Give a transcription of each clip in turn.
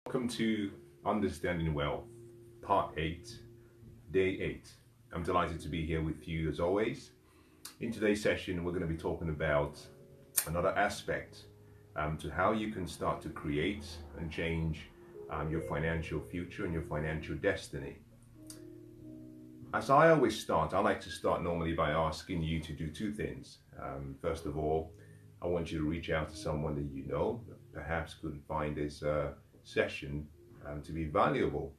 Welcome to Understanding Wealth, Part 8, Day 8. I'm delighted to be here with you as always. In today's session, we're going to be talking about another aspect to how you can start to create and change your financial future and your financial destiny. As I always start, I like to start normally by asking you to do two things. First of all, I want you to reach out to someone that you know, perhaps could find this session to be valuable.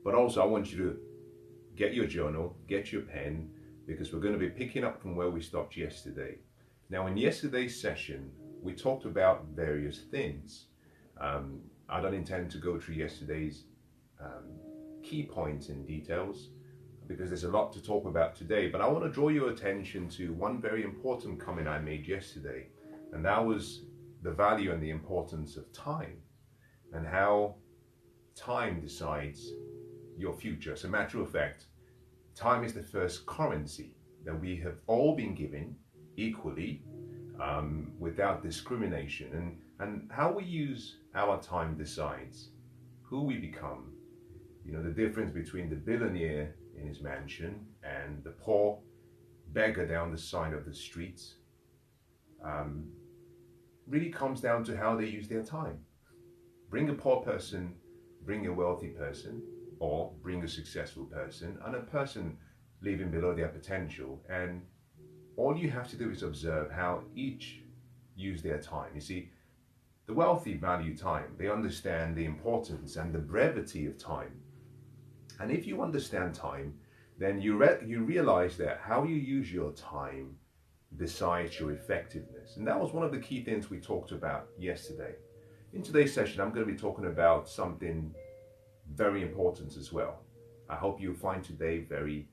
But also I want you to get your journal, get your pen, because we're going to be picking up from where we stopped yesterday. Now, in yesterday's session, we talked about various things. I don't intend to go through yesterday's key points and details because there's a lot to talk about today, but I want to draw your attention to one very important comment I made yesterday, and that was the value and the importance of time and how time decides your future. As a matter of fact, time is the first currency that we have all been given equally, without discrimination, and how we use our time decides who we become. You know, the difference between the billionaire in his mansion and the poor beggar down the side of the streets really comes down to how they use their time. Bring a poor person, bring a wealthy person, or bring a successful person and a person living below their potential, and all you have to do is observe how each use their time. You see, the wealthy value time. They understand the importance and the brevity of time. And if you understand time, then you realize that how you use your time decides your effectiveness. And that was one of the key things we talked about yesterday. In today's session, I'm going to be talking about something very important as well. I hope you find today very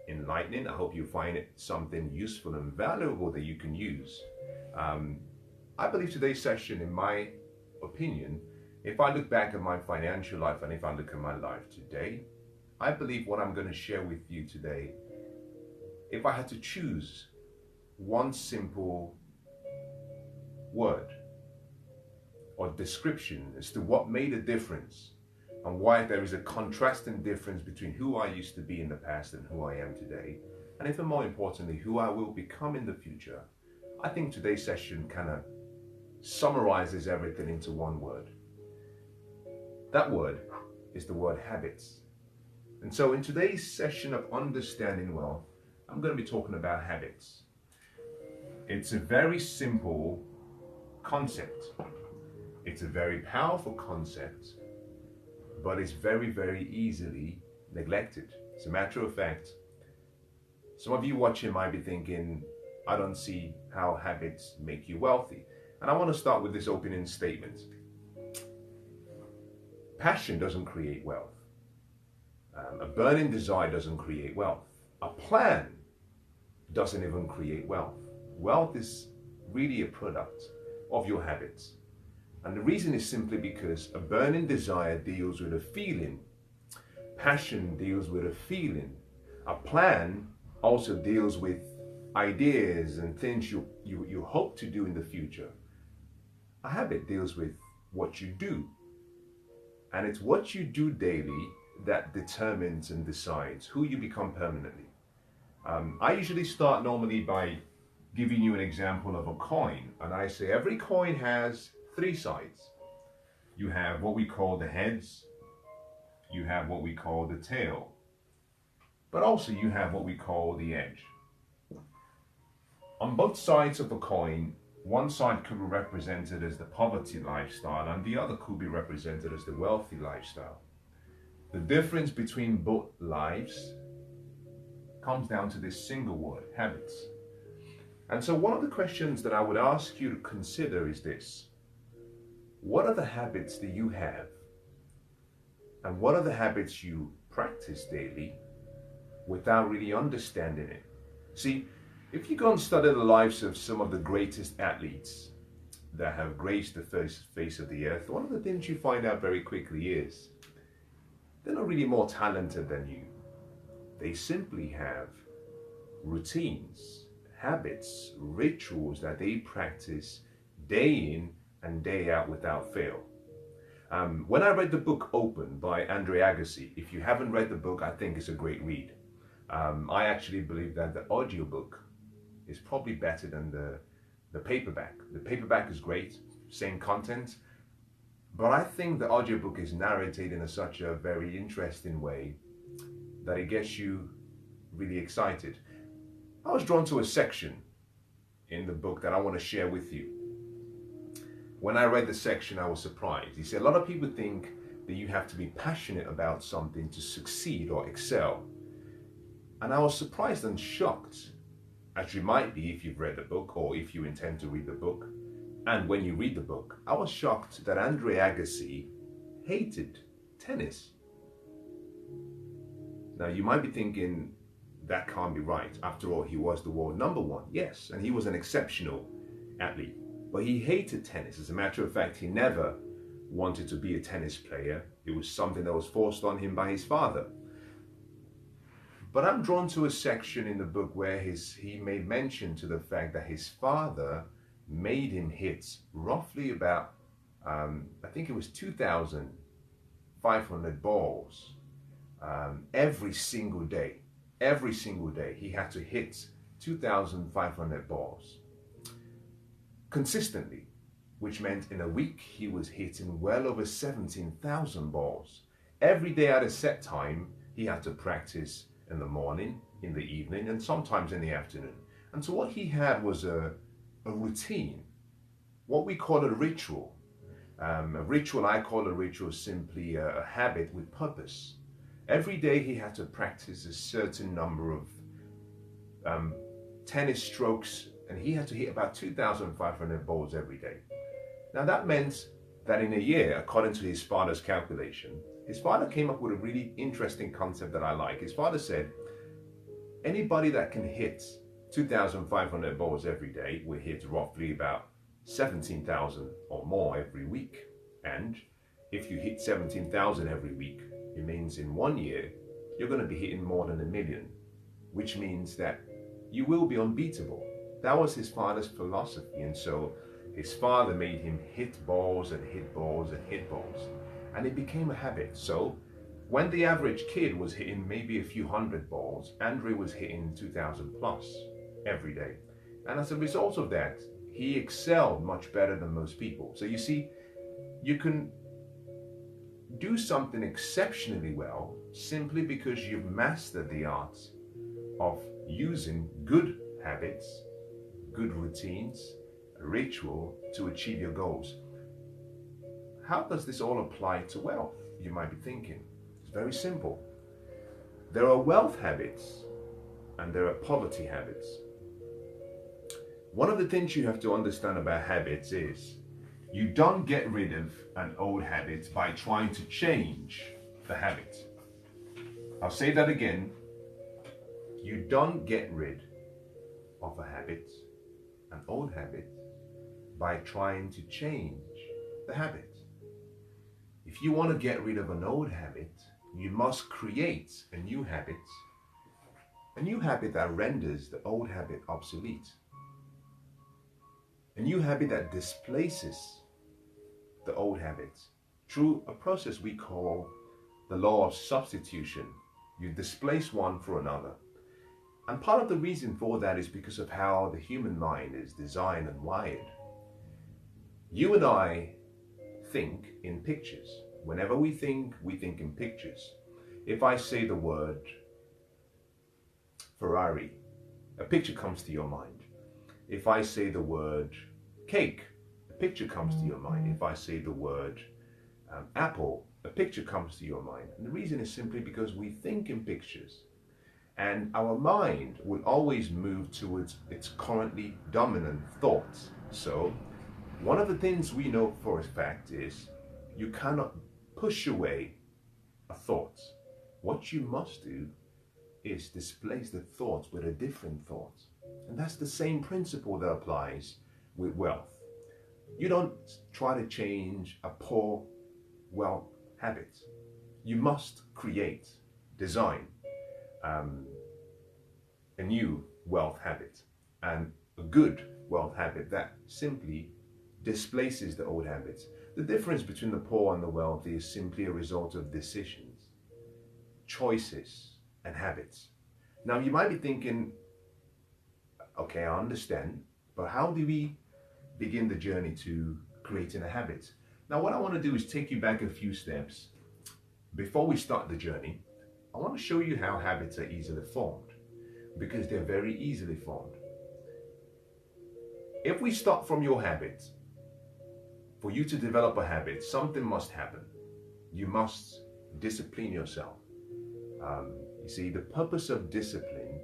enlightening. I hope you find it something useful and valuable that you can use. I believe today's session, in my opinion, if I look back at my financial life and if I look at my life today, I believe what I'm going to share with you today, if I had to choose one simple word or description as to what made a difference and why there is a contrasting difference between who I used to be in the past and who I am today, and even more importantly, who I will become in the future, I think today's session kind of summarizes everything into one word. That word is the word habits. And so in today's session of Understanding Wealth, I'm going to be talking about habits. It's a very simple concept. It's a very powerful concept, but it's very, very easily neglected. As a matter of fact, some of you watching might be thinking, I don't see how habits make you wealthy. And I want to start with this opening statement. Passion doesn't create wealth. A burning desire doesn't create wealth. A plan doesn't even create wealth. Wealth is really a product of your habits. And the reason is simply because a burning desire deals with a feeling. Passion deals with a feeling. A plan also deals with ideas and things you hope to do in the future. A habit deals with what you do. And it's what you do daily that determines and decides who you become permanently. I usually start normally by giving you an example of a coin. And I say every coin has three sides. You have what we call the heads, you have what we call the tail, but also you have what we call the edge. On both sides of the coin, one side could be represented as the poverty lifestyle and the other could be represented as the wealthy lifestyle. The difference between both lives comes down to this single word, habits. And so one of the questions that I would ask you to consider is this. What are the habits that you have? And what are the habits you practice daily without really understanding it? See, if you go and study the lives of some of the greatest athletes that have graced the face of the earth, one of the things you find out very quickly is they're not really more talented than you. They simply have routines, habits, rituals that they practice day in and day out without fail. When I read the book Open by Andre Agassi, if you haven't read the book, I think it's a great read. I actually believe that the audiobook is probably better than the paperback. The paperback is great, same content, but I think the audiobook is narrated in such a very interesting way that it gets you really excited. I was drawn to a section in the book that I want to share with you. When I read the section, I was surprised. He said, a lot of people think that you have to be passionate about something to succeed or excel. And I was surprised and shocked, as you might be if you've read the book or if you intend to read the book. And when you read the book, I was shocked that Andre Agassi hated tennis. Now, you might be thinking, that can't be right. After all, he was the world #1. Yes, and he was an exceptional athlete. But he hated tennis. As a matter of fact, he never wanted to be a tennis player. It was something that was forced on him by his father. But I'm drawn to a section in the book where he made mention to the fact that his father made him hit roughly about, I think it was 2,500 balls every single day. Every single day he had to hit 2,500 balls consistently, which meant in a week he was hitting well over 17,000 balls. Every day at a set time, he had to practice in the morning, in the evening, and sometimes in the afternoon. And so what he had was a routine, what we call a ritual. A ritual, I call a ritual simply a habit with purpose. Every day he had to practice a certain number of tennis strokes, and he had to hit about 2,500 balls every day. Now that meant that in a year, according to his father's calculation, his father came up with a really interesting concept that I like. His father said, anybody that can hit 2,500 balls every day will hit roughly about 17,000 or more every week. And if you hit 17,000 every week, it means in 1 year, you're going to be hitting more than 1 million, which means that you will be unbeatable. That was his father's philosophy. And so his father made him hit balls and hit balls and hit balls. And it became a habit. So when the average kid was hitting maybe a few hundred balls, Andre was hitting 2,000 plus every day. And as a result of that, he excelled much better than most people. So you see, you can do something exceptionally well simply because you've mastered the art of using good habits, good routines, a ritual to achieve your goals. How does this all apply to wealth? You might be thinking. It's very simple. There are wealth habits and there are poverty habits. One of the things you have to understand about habits is you don't get rid of an old habit by trying to change the habit. I'll say that again. You don't get rid of a habit, an old habit, by trying to change the habit. If you want to get rid of an old habit, you must create a new habit that renders the old habit obsolete. A new habit that displaces the old habits through a process we call the law of substitution. You displace one for another. And part of the reason for that is because of how the human mind is designed and wired. You and I think in pictures. Whenever we think in pictures. If I say the word Ferrari, a picture comes to your mind. If I say the word cake, a picture comes to your mind. If I say the word apple, a picture comes to your mind. And the reason is simply because we think in pictures. And our mind will always move towards its currently dominant thoughts. So one of the things we know for a fact is you cannot push away a thought. What you must do is displace the thought with a different thought. And that's the same principle that applies with wealth. You don't try to change a poor wealth habit. You must create, design a new wealth habit, and a good wealth habit that simply displaces the old habits. The difference between the poor and the wealthy is simply a result of decisions, choices, and habits. Now, you might be thinking, okay, I understand, but how do we begin the journey to creating a habit? Now, what I want to do is take you back a few steps. Before we start the journey, I want to show you how habits are easily formed, because they're very easily formed. If we start from your habit, for you to develop a habit, something must happen. You must discipline yourself. You see, the purpose of discipline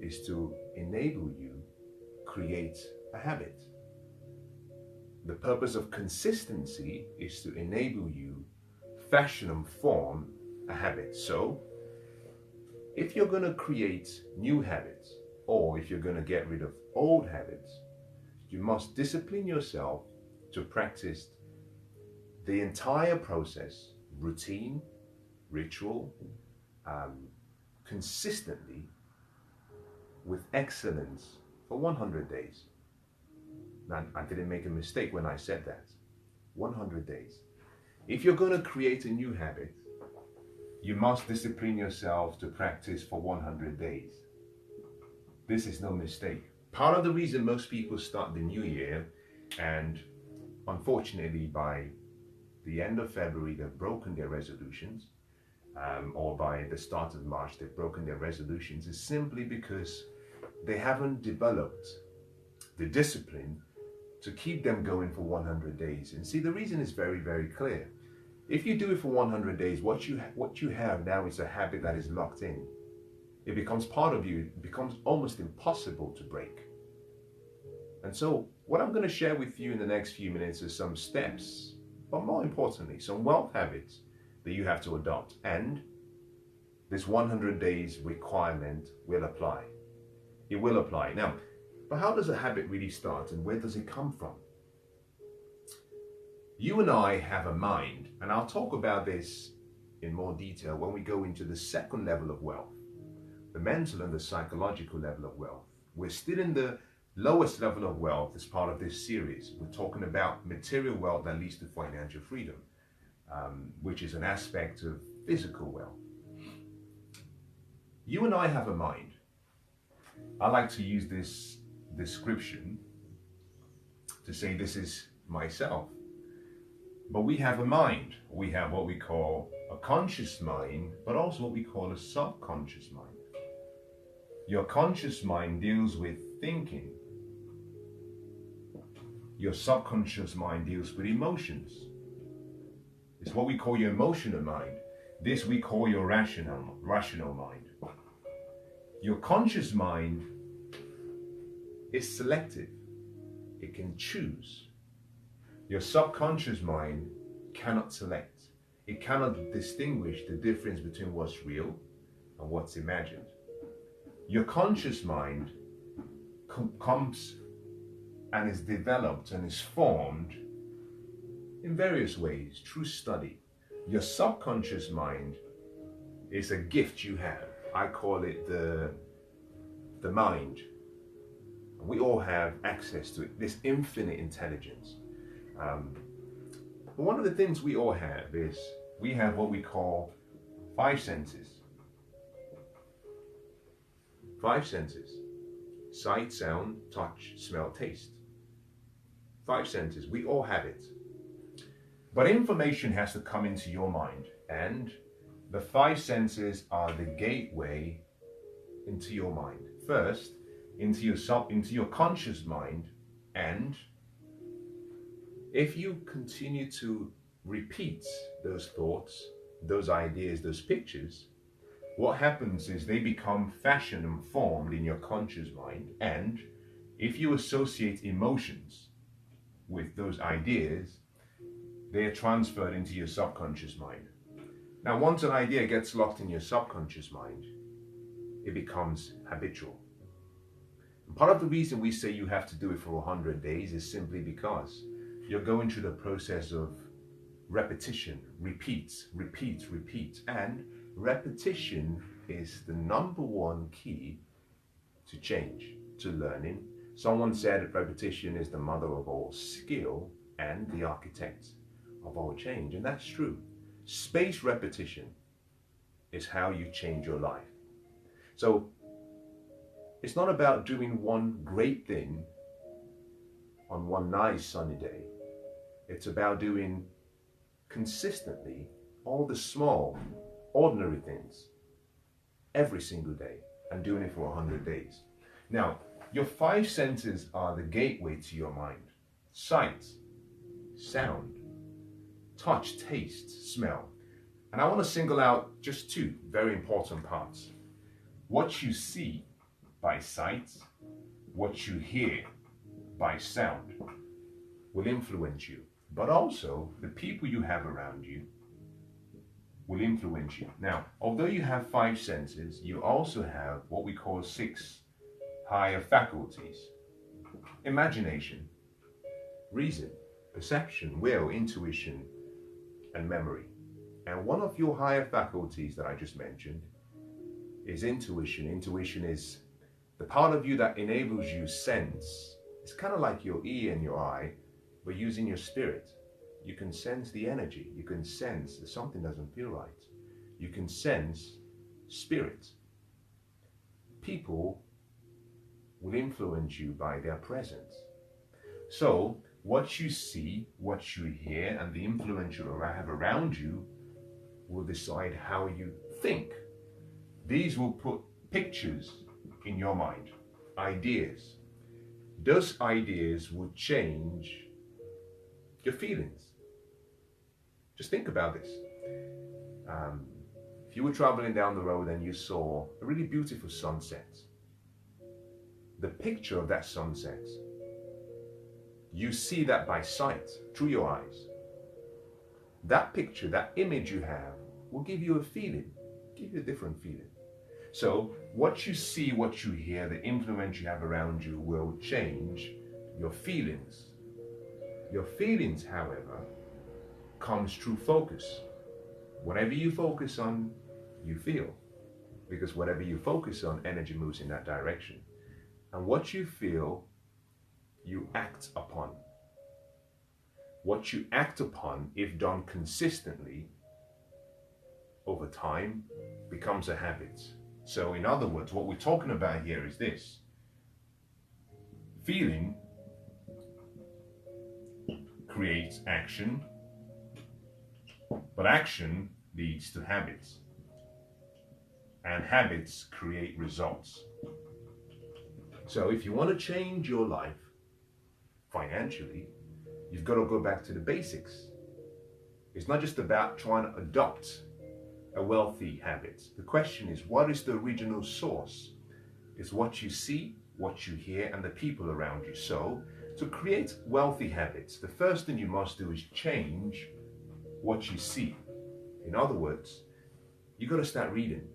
is to enable you create a habit. The purpose of consistency is to enable you fashion and form a habit. So, if you're going to create new habits, or if you're going to get rid of old habits, you must discipline yourself to practice the entire process, routine, ritual, consistently, with excellence for 100 days. Now, I didn't make a mistake when I said that. 100 days. If you're going to create a new habit, you must discipline yourself to practice for 100 days. This is no mistake. Part of the reason most people start the new year, and unfortunately by the end of February they've broken their resolutions, or by the start of March they've broken their resolutions, is simply because they haven't developed the discipline to keep them going for 100 days. And see, the reason is very, very clear. If you do it for 100 days, what you have now is a habit that is locked in. It becomes part of you. It becomes almost impossible to break. And so what I'm going to share with you in the next few minutes is some steps, but more importantly, some wealth habits that you have to adopt. And this 100 days requirement will apply. It will apply. Now, but how does a habit really start, and where does it come from? You and I have a mind, and I'll talk about this in more detail when we go into the second level of wealth, the mental and the psychological level of wealth. We're still in the lowest level of wealth as part of this series. We're talking about material wealth that leads to financial freedom, which is an aspect of physical wealth. You and I have a mind. I like to use this description to say this is myself. But we have a mind. We have what we call a conscious mind, but also what we call a subconscious mind. Your conscious mind deals with thinking. Your subconscious mind deals with emotions. It's what we call your emotional mind. This we call your rational mind. Your conscious mind is selective. It can choose. Your subconscious mind cannot select. It cannot distinguish the difference between what's real and what's imagined. Your conscious mind comes and is developed and is formed in various ways through study. Your subconscious mind is a gift you have. I call it the mind. We all have access to it, this infinite intelligence. One of the things we all have is we have what we call 5 senses. 5 senses: sight, sound, touch, smell, taste. 5 senses. We all have it. But information has to come into your mind, and the 5 senses are the gateway into your mind. First, into your conscious mind, and if you continue to repeat those thoughts, those ideas, those pictures, what happens is they become fashioned and formed in your conscious mind. And if you associate emotions with those ideas, they are transferred into your subconscious mind. Now, once an idea gets locked in your subconscious mind, it becomes habitual. And part of the reason we say you have to do it for 100 days is simply because you're going through the process of repetition, repeat. And repetition is the #1 key to change, to learning. Someone said repetition is the mother of all skill and the architect of all change. And that's true. Spaced repetition is how you change your life. So it's not about doing one great thing on one nice sunny day. It's about doing consistently all the small, ordinary things every single day and doing it for 100 days. Now, your 5 senses are the gateway to your mind. Sight, sound, touch, taste, smell. And I want to single out just 2 very important parts. What you see by sight, what you hear by sound will influence you. But also, the people you have around you will influence you. Now, although you have 5 senses, you also have what we call 6 higher faculties. Imagination, reason, perception, will, intuition, and memory. And one of your higher faculties that I just mentioned is intuition. Intuition is the part of you that enables you sense. It's kind of like your ear and your eye, but using your spirit. You can sense the energy. You can sense that something doesn't feel right. You can sense spirit. People will influence you by their presence. So what you see, what you hear, and the influence you have around you will decide how you think. These will put pictures in your mind, ideas. Those ideas will change your feelings. Just think about this. If you were traveling down the road and you saw a really beautiful sunset, the picture of that sunset, you see that by sight, through your eyes. That picture, that image you have, will give you a feeling, give you a different feeling. So what you see, what you hear, the influence you have around you will change your feelings. Your feelings, however, comes through focus. Whatever you focus on, you feel. Because whatever you focus on, energy moves in that direction. And what you feel, you act upon. What you act upon, if done consistently, over time, becomes a habit. So in other words, what we're talking about here is this. Feeling creates action, but action leads to habits. And habits create results. So if you want to change your life financially, you've got to go back to the basics. It's not just about trying to adopt a wealthy habit. The question is, what is the original source? It's what you see, what you hear, and the people around you. So to create wealthy habits, the first thing you must do is change what you see. In other words, you've got to start reading.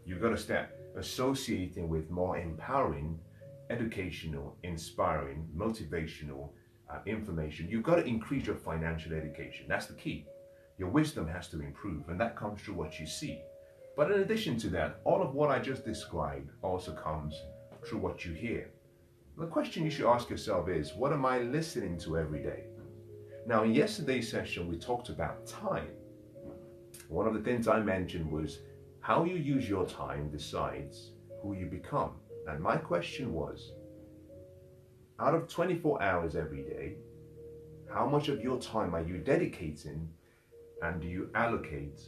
You've got to start associating with more empowering, educational, inspiring, motivational information. You've got to increase your financial education. That's the key. Your wisdom has to improve, and that comes through what you see. But in addition to that, all of what I just described also comes through what you hear. The question you should ask yourself is, what am I listening to every day? Now, in yesterday's session, we talked about time. One of the things I mentioned was how you use your time decides who you become. And my question was, out of 24 hours every day, how much of your time are you dedicating and do you allocate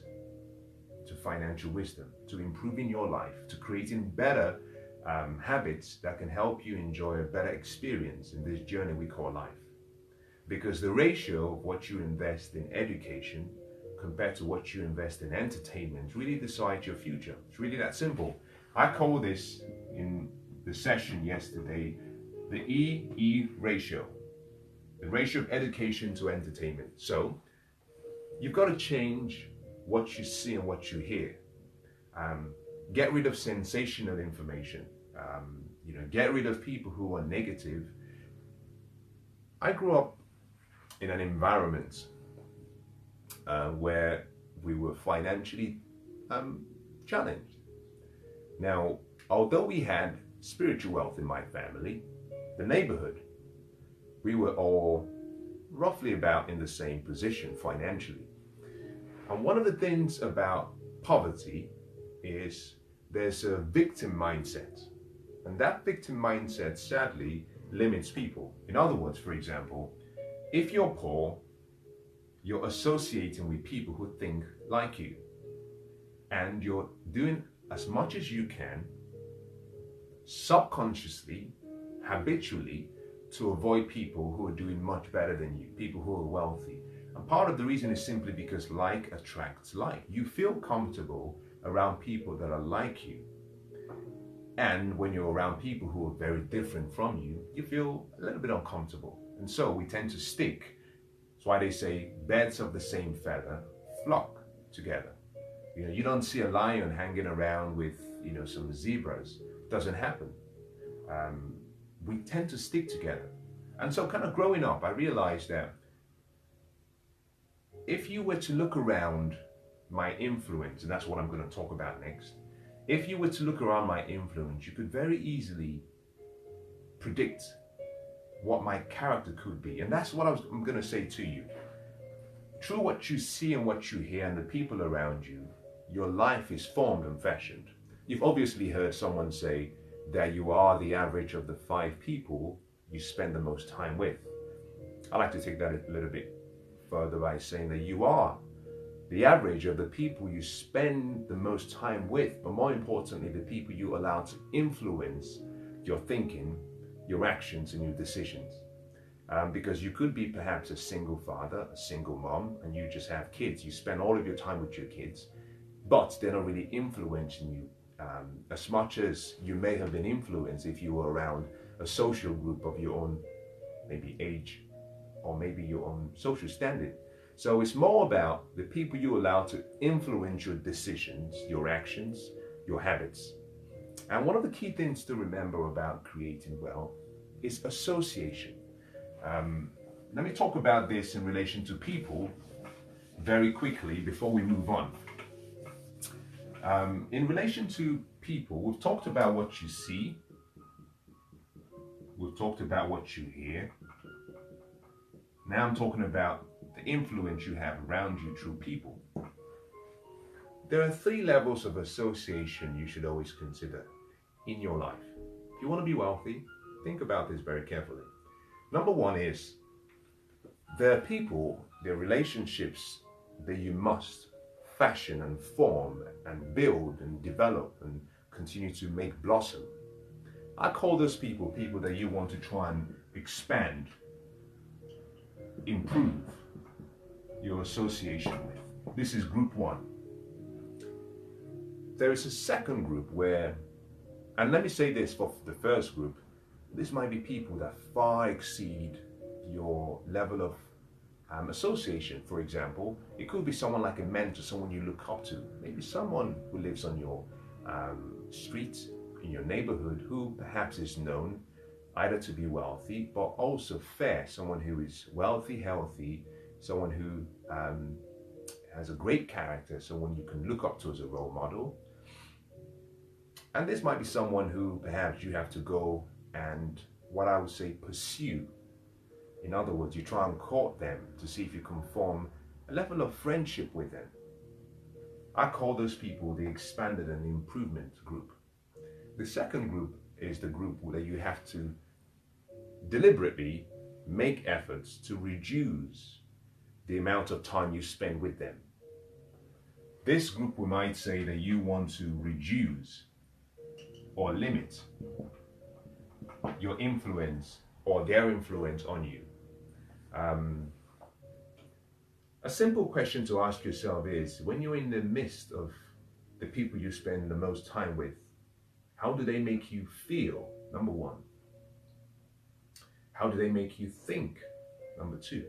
to financial wisdom, to improving your life, to creating better habits that can help you enjoy a better experience in this journey we call life? Because the ratio of what you invest in education compared to what you invest in entertainment really decides your future. It's really that simple. I call this, in the session yesterday, the E-E ratio, the ratio of education to entertainment. So you've got to change what you see and what you hear. Get rid of sensational information. Get rid of people who are negative. I grew up in an environment where we were financially challenged. Now, although we had spiritual wealth in my family, the neighborhood, we were all roughly about in the same position financially. And one of the things about poverty is there's a victim mindset. And that victim mindset sadly limits people. In other words, for example, if you're poor, you're associating with people who think like you. And you're doing as much as you can, subconsciously, habitually, to avoid people who are doing much better than you, people who are wealthy. And part of the reason is simply because like attracts like. You feel comfortable around people that are like you. And when you're around people who are very different from you, you feel a little bit uncomfortable. And so we tend to stick. That's why they say birds of the same feather flock together. You know, you don't see a lion hanging around with, some zebras. It doesn't happen. We tend to stick together. And so kind of growing up, I realized that if you were to look around my influence, and that's what I'm going to talk about next, if you were to look around my influence, you could very easily predict what my character could be. And that's what I'm going to say to you. Through what you see and what you hear and the people around you, your life is formed and fashioned. You've obviously heard someone say that you are the average of the 5 people you spend the most time with. I like to take that a little bit further by saying that you are the average of the people you spend the most time with, but more importantly, the people you allow to influence your thinking, your actions, and your decisions. Because you could be perhaps a single father, a single mom, and you just have kids. You spend all of your time with your kids, but they're not really influencing you as much as you may have been influenced if you were around a social group of your own, maybe age, or maybe your own social standing. So it's more about the people you allow to influence your decisions, your actions, your habits. And one of the key things to remember about creating wealth is association. Let me talk about this in relation to people very quickly before we move on. In relation to people, we've talked about what you see, we've talked about what you hear. Now I'm talking about the influence you have around you through people. There are 3 levels of association you should always consider in your life. If you want to be wealthy, think about this very carefully. Number 1 is there are people, there are relationships that you must fashion and form and build and develop and continue to make blossom. I call those people that you want to try and expand, improve your association with. This is group 1. There is a second group where, and let me say this for the first group, this might be people that far exceed your level of association. For example, it could be someone like a mentor, someone you look up to, maybe someone who lives on your street, in your neighborhood, who perhaps is known either to be wealthy, but also fair, someone who is wealthy, healthy, someone who has a great character, someone you can look up to as a role model. And this might be someone who perhaps you have to go and, what I would say, pursue. In other words, you try and court them to see if you can form a level of friendship with them. I call those people the expanded and improvement group. The second group is the group that you have to deliberately make efforts to reduce the amount of time you spend with them. This group, we might say that you want to reduce or limit your influence or their influence on you. A simple question to ask yourself is, when you're in the midst of the people you spend the most time with, how do they make you feel? Number 1. How do they make you think? Number 2.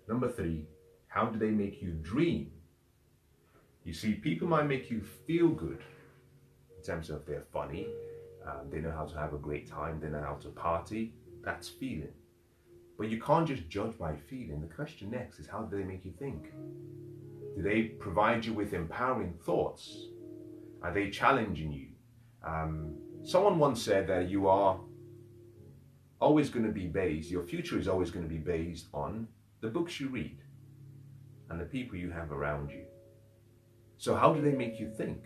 Number 3, how do they make you dream? You see, people might make you feel good in terms of they're funny, they know how to have a great time, they know how to party. That's feeling. But you can't just judge by feeling. The question next is, how do they make you think? Do they provide you with empowering thoughts? Are they challenging you? Someone once said that you are always going to be based, your future is always going to be based on the books you read and the people you have around you. So how do they make you think?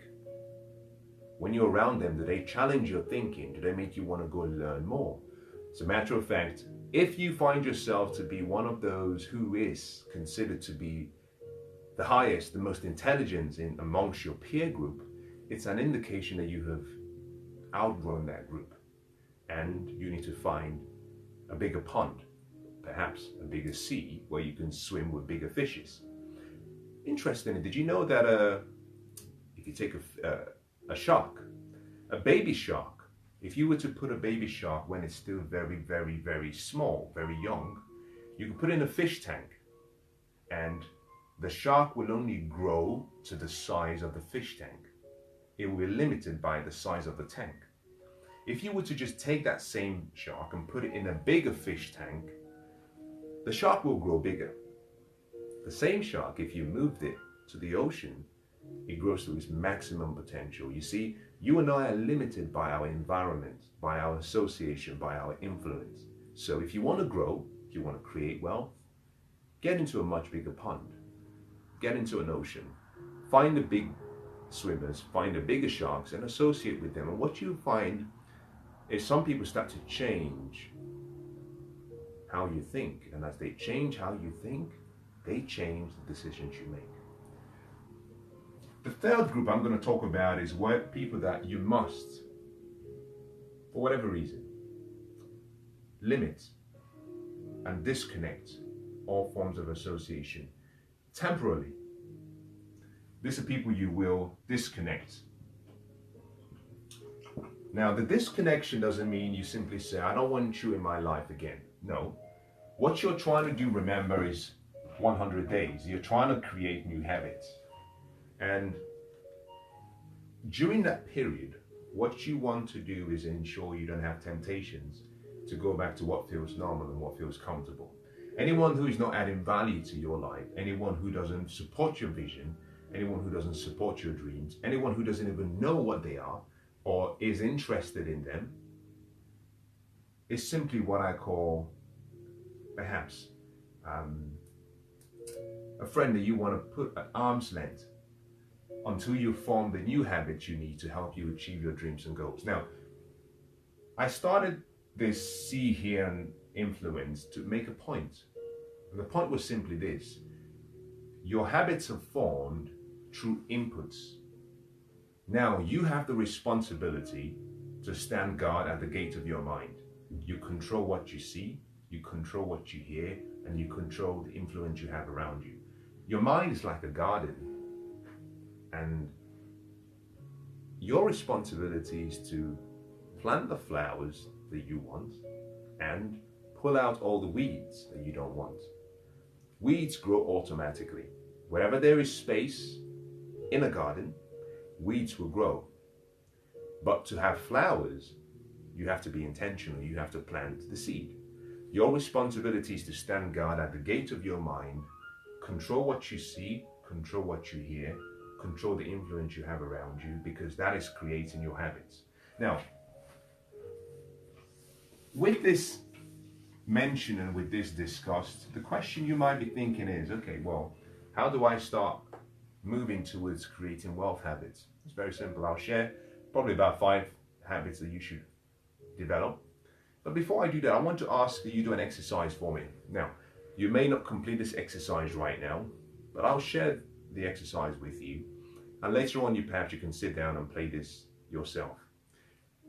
When you're around them, do they challenge your thinking? Do they make you want to go learn more? As a matter of fact, if you find yourself to be one of those who is considered to be the highest, the most intelligent amongst your peer group, it's an indication that you have outgrown that group and you need to find a bigger pond, perhaps a bigger sea where you can swim with bigger fishes. Interestingly, did you know that if you take a shark, a baby shark, if you were to put a baby shark when it's still very, very, very small, very young, you can put it in a fish tank and the shark will only grow to the size of the fish tank. It will be limited by the size of the tank. If you were to just take that same shark and put it in a bigger fish tank, the shark will grow bigger. The same shark, if you moved it to the ocean, it grows to its maximum potential. You see, you and I are limited by our environment, by our association, by our influence. So if you want to grow, if you want to create wealth, get into a much bigger pond. Get into an ocean. Find the big swimmers, find the bigger sharks and associate with them. And what you find is some people start to change how you think. And as they change how you think, they change the decisions you make. The third group I'm going to talk about is people that you must, for whatever reason, limit and disconnect all forms of association temporarily. These are people you will disconnect. Now, the disconnection doesn't mean you simply say, I don't want you in my life again. No. What you're trying to do, remember, is 100 days. You're trying to create new habits. And during that period, what you want to do is ensure you don't have temptations to go back to what feels normal and what feels comfortable. Anyone who is not adding value to your life, anyone who doesn't support your vision, anyone who doesn't support your dreams, anyone who doesn't even know what they are or is interested in them, is simply what I call, perhaps, a friend that you want to put at arm's length until you form the new habits you need to help you achieve your dreams and goals. Now, I started this See, Hear and Influence to make a point. And the point was simply this: your habits are formed through inputs. Now, you have the responsibility to stand guard at the gate of your mind. You control what you see, you control what you hear, and you control the influence you have around you. Your mind is like a garden, and your responsibility is to plant the flowers that you want and pull out all the weeds that you don't want. Weeds grow automatically. Wherever there is space in a garden, weeds will grow. But to have flowers, you have to be intentional. You have to plant the seed. Your responsibility is to stand guard at the gate of your mind, control what you see, control what you hear, control the influence you have around you, because that is creating your habits. Now, with this mentioned and with this discussed, the question you might be thinking is, okay, well, how do I start moving towards creating wealth habits? It's very simple. I'll share probably about 5 habits that you should develop. But before I do that, I want to ask that you do an exercise for me. Now, you may not complete this exercise right now, but I'll share the exercise with you. And later on, perhaps you can sit down and play this yourself.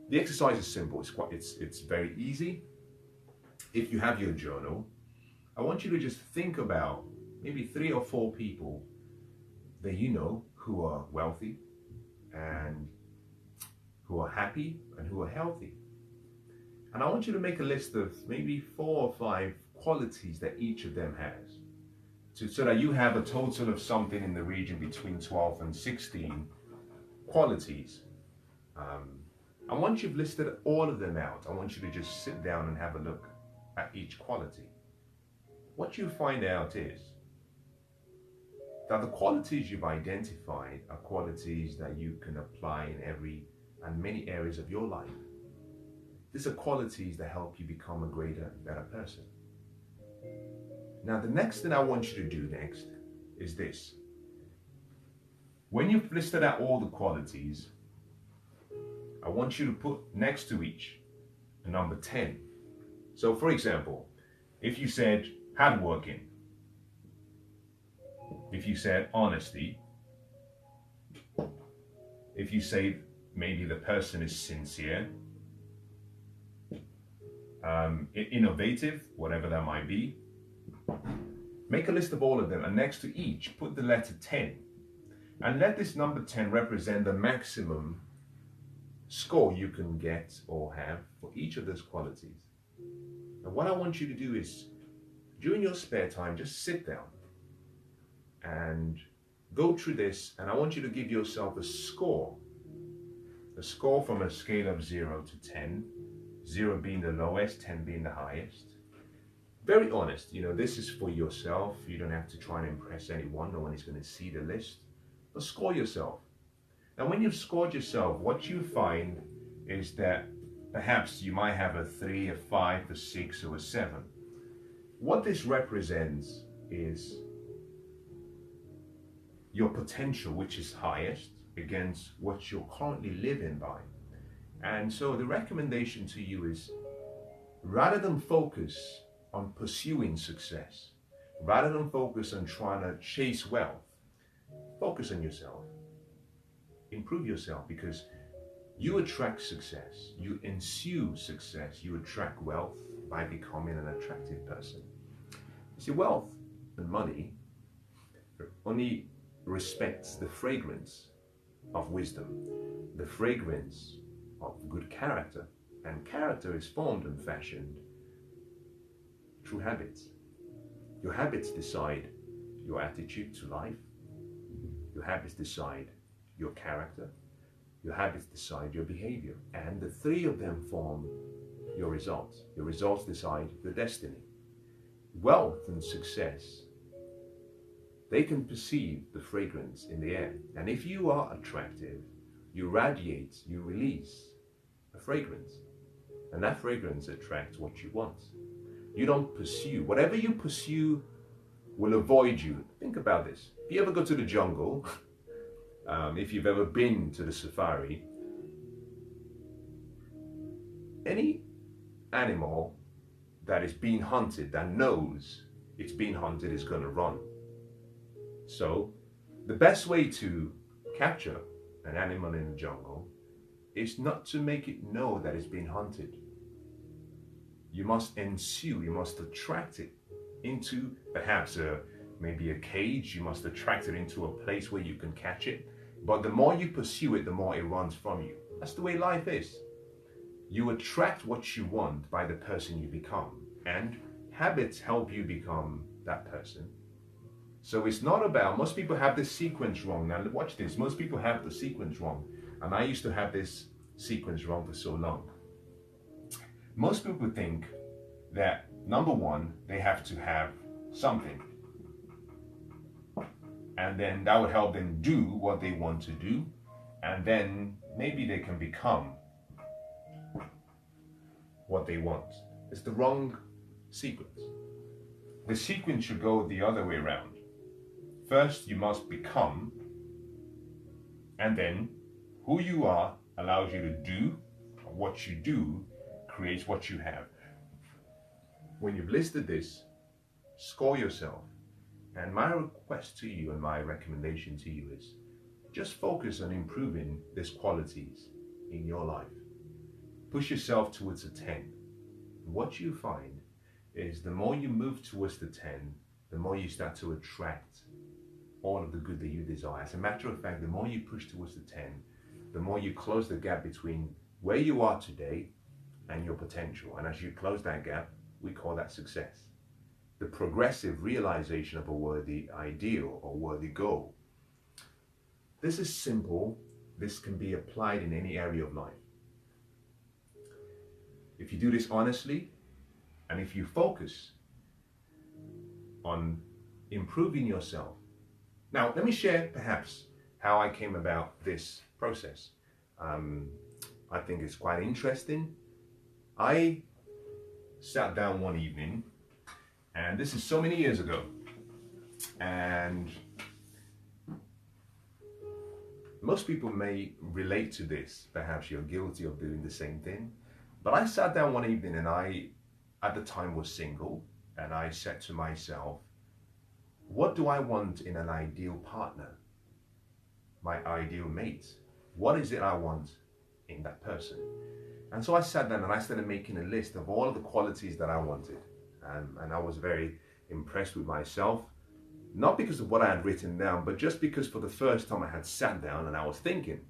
The exercise is simple. It's very easy. If you have your journal, I want you to just think about maybe 3 or 4 people that you know who are wealthy and who are happy and who are healthy. And I want you to make a list of maybe 4 or 5 qualities that each of them has, so that you have a total of something in the region between 12 and 16 qualities. And once you've listed all of them out, I want you to just sit down and have a look at each quality. What you find out is that the qualities you've identified are qualities that you can apply in every and many areas of your life. These are qualities that help you become a greater, better person. Now, the next thing I want you to do next is this. When you've listed out all the qualities, I want you to put next to each a number 10. So, for example, if you said hardworking, if you said honesty, if you say maybe the person is sincere, innovative, whatever that might be, make a list of all of them, and next to each put the letter 10, and let this number 10 represent the maximum score you can get or have for each of those qualities. And what I want you to do is, during your spare time, just sit down and go through this, and I want you to give yourself a score from a scale of 0 to 10, 0 being the lowest, 10 being the highest. Very honest, this is for yourself. You don't have to try and impress anyone. No one is going to see the list. But score yourself. And when you've scored yourself, what you find is that perhaps you might have a 3, a 5, a 6, or a 7. What this represents is your potential, which is highest, against what you're currently living by. And so the recommendation to you is, rather than focus on pursuing success, rather than focus on trying to chase wealth, focus on yourself. Improve yourself, because you attract success, you ensue success, you attract wealth by becoming an attractive person. You see, wealth and money only respects the fragrance of wisdom, the fragrance of good character, and character is formed and fashioned through habits. Your habits decide your attitude to life. Your habits decide your character. Your habits decide your behavior. And the three of them form your results. Your results decide your destiny. Wealth and success, they can perceive the fragrance in the air. And if you are attractive, you radiate, you release a fragrance. And that fragrance attracts what you want. You don't pursue. Whatever you pursue will avoid you. Think about this. If you ever go to the jungle, if you've ever been to the safari, any animal that is being hunted, that knows it's being hunted, is going to run. So the best way to capture an animal in the jungle is not to make it know that it's being hunted. You must ensue, you must attract it into perhaps maybe a cage. You must attract it into a place where you can catch it. But the more you pursue it, the more it runs from you. That's the way life is. You attract what you want by the person you become, and habits help you become that person. So it's not about, most people have this sequence wrong. Now watch this, most people have the sequence wrong. And I used to have this sequence wrong for so long. Most people think that, number one, they have to have something. And then that would help them do what they want to do. And then maybe they can become what they want. It's the wrong sequence. The sequence should go the other way around. First, you must become, and then who you are allows you to do. What you do creates what you have. When you've listed this, score yourself. And my request to you and my recommendation to you is just focus on improving these qualities in your life. Push yourself towards a 10. What you find is the more you move towards the 10, the more you start to attract all of the good that you desire. As a matter of fact, the more you push towards the 10, the more you close the gap between where you are today and your potential. And as you close that gap, we call that success. The progressive realization of a worthy ideal or worthy goal. This is simple. This can be applied in any area of life. If you do this honestly, and if you focus on improving yourself. Now, let me share perhaps how I came about this process. I think it's quite interesting. I sat down one evening, and this is so many years ago, and most people may relate to this. Perhaps you're guilty of doing the same thing. But I sat down one evening, and I, at the time, was single, and I said to myself, what do I want in an ideal partner? My ideal mate? What is it I want in that person? And so I sat down and I started making a list of all of the qualities that I wanted. And I was very impressed with myself, not because of what I had written down, but just because for the first time I had sat down and I was thinking.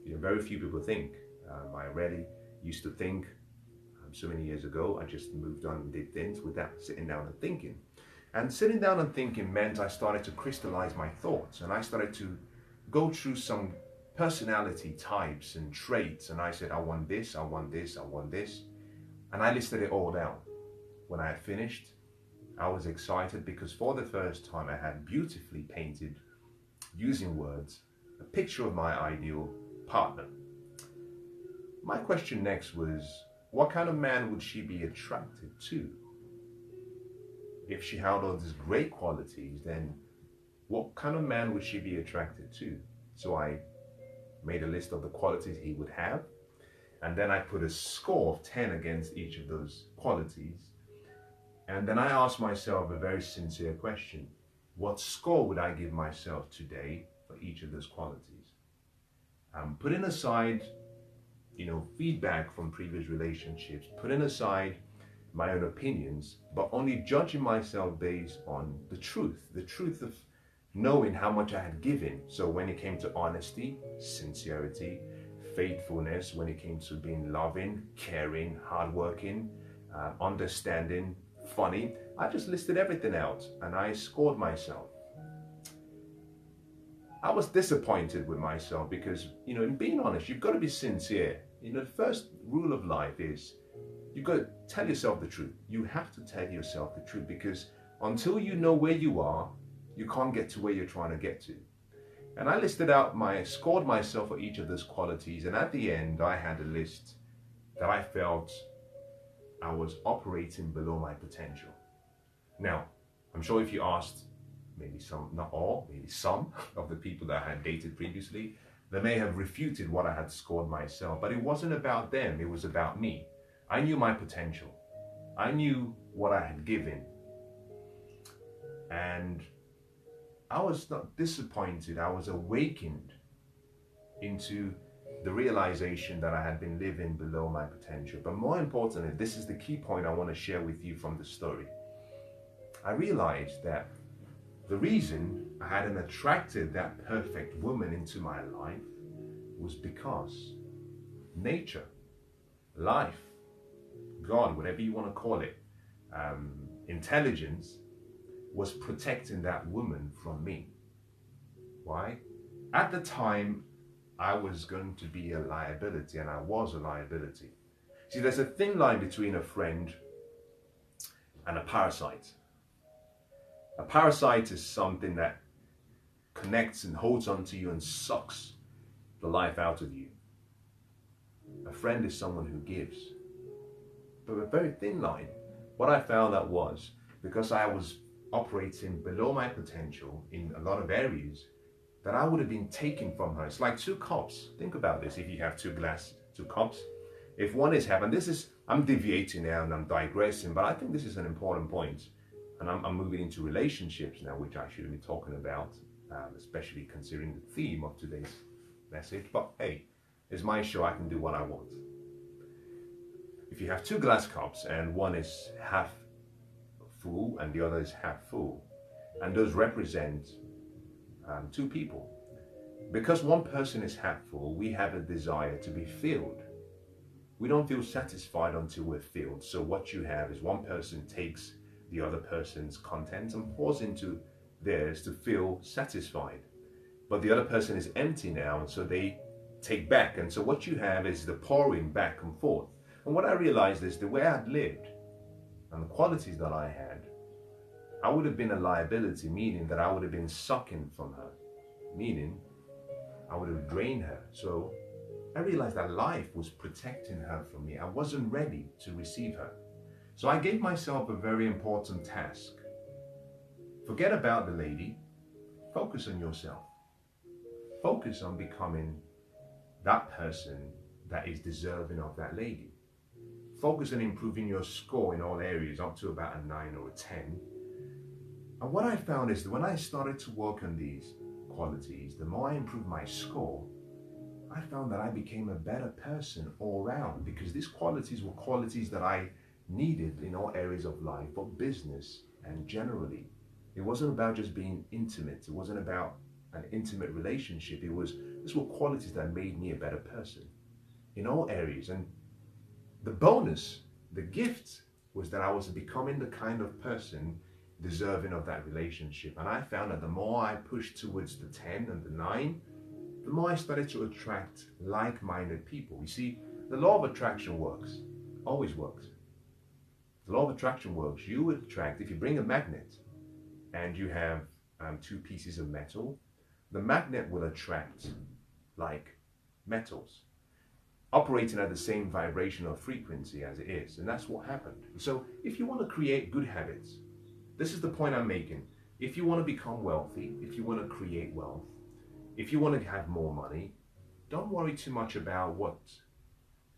Very few people think. I rarely used to think. So many years ago, I just moved on and did things without sitting down and thinking. And sitting down and thinking meant I started to crystallize my thoughts, and I started to go through some personality types and traits, and I said, I want this, I want this, I want this. And I listed it all down. When I had finished, I was excited because for the first time I had beautifully painted, using words, a picture of my ideal partner. My question next was, what kind of man would she be attracted to? If she had all these great qualities, then what kind of man would she be attracted to? So I made a list of the qualities he would have, and then I put a score of 10 against each of those qualities. And then I asked myself a very sincere question. What score would I give myself today for each of those qualities? Putting aside, feedback from previous relationships, putting aside my own opinions, but only judging myself based on the truth of knowing how much I had given. So when it came to honesty, sincerity, faithfulness, when it came to being loving, caring, hardworking, understanding, funny, I just listed everything out and I scored myself. I was disappointed with myself because, in being honest, you've got to be sincere. The first rule of life is you've got to tell yourself the truth. You have to tell yourself the truth, because until you know where you are, you can't get to where you're trying to get to. And I listed out scored myself for each of those qualities. And at the end, I had a list that I felt I was operating below my potential. Now, I'm sure if you asked maybe some, not all, maybe some of the people that I had dated previously, they may have refuted what I had scored myself, but it wasn't about them, it was about me. I knew my potential. I knew what I had given. And I was not disappointed, I was awakened into the realization that I had been living below my potential. But more importantly, this is the key point I want to share with you from the story. I realized that the reason I hadn't attracted that perfect woman into my life was because nature, life, God, whatever you want to call it, intelligence, was protecting that woman from me. Why? At the time, I was going to be a liability, and I was a liability. See, there's a thin line between a friend and a parasite. A parasite is something that connects and holds onto you and sucks the life out of you. A friend is someone who gives. But a very thin line. What I found out was, because I was operating below my potential in a lot of areas, that I would have been taken from her. It's like two cups. Think about this. If you have two cups, if one is half, and I'm deviating now and I'm digressing, but I think this is an important point. And I'm moving into relationships now, which I shouldn't be talking about, especially considering the theme of today's message. But hey, it's my show, I can do what I want. If you have two glass cups and one is half full and the other is half full, and those represent two people. Because one person is half full, we have a desire to be filled. We don't feel satisfied until we're filled. So what you have is one person takes the other person's contents and pours into theirs to feel satisfied. But the other person is empty now, and so they take back. And so what you have is the pouring back and forth. And what I realized is the way I'd lived and the qualities that I had, I would have been a liability, meaning that I would have been sucking from her, meaning I would have drained her. So I realized that life was protecting her from me. I wasn't ready to receive her. So I gave myself a very important task. Forget about the lady, focus on yourself. Focus on becoming that person that is deserving of that lady. Focus on improving your score in all areas up to about a 9 or a 10. And what I found is that when I started to work on these qualities, the more I improved my score, I found that I became a better person all around, because these qualities were qualities that I needed in all areas of life, but business and generally. It wasn't about just being intimate. It wasn't about an intimate relationship. These were qualities that made me a better person in all areas. And the bonus, the gift, was that I was becoming the kind of person deserving of that relationship. And I found that the more I pushed towards the 10 and the 9, the more I started to attract like-minded people. You see, the law of attraction works, always works. The law of attraction works. You would attract, if you bring a magnet and you have two pieces of metal, the magnet will attract like metals, operating at the same vibrational frequency as it is. And that's what happened. So if you want to create good habits, this is the point I'm making. If you want to become wealthy, if you want to create wealth, if you want to have more money, don't worry too much about what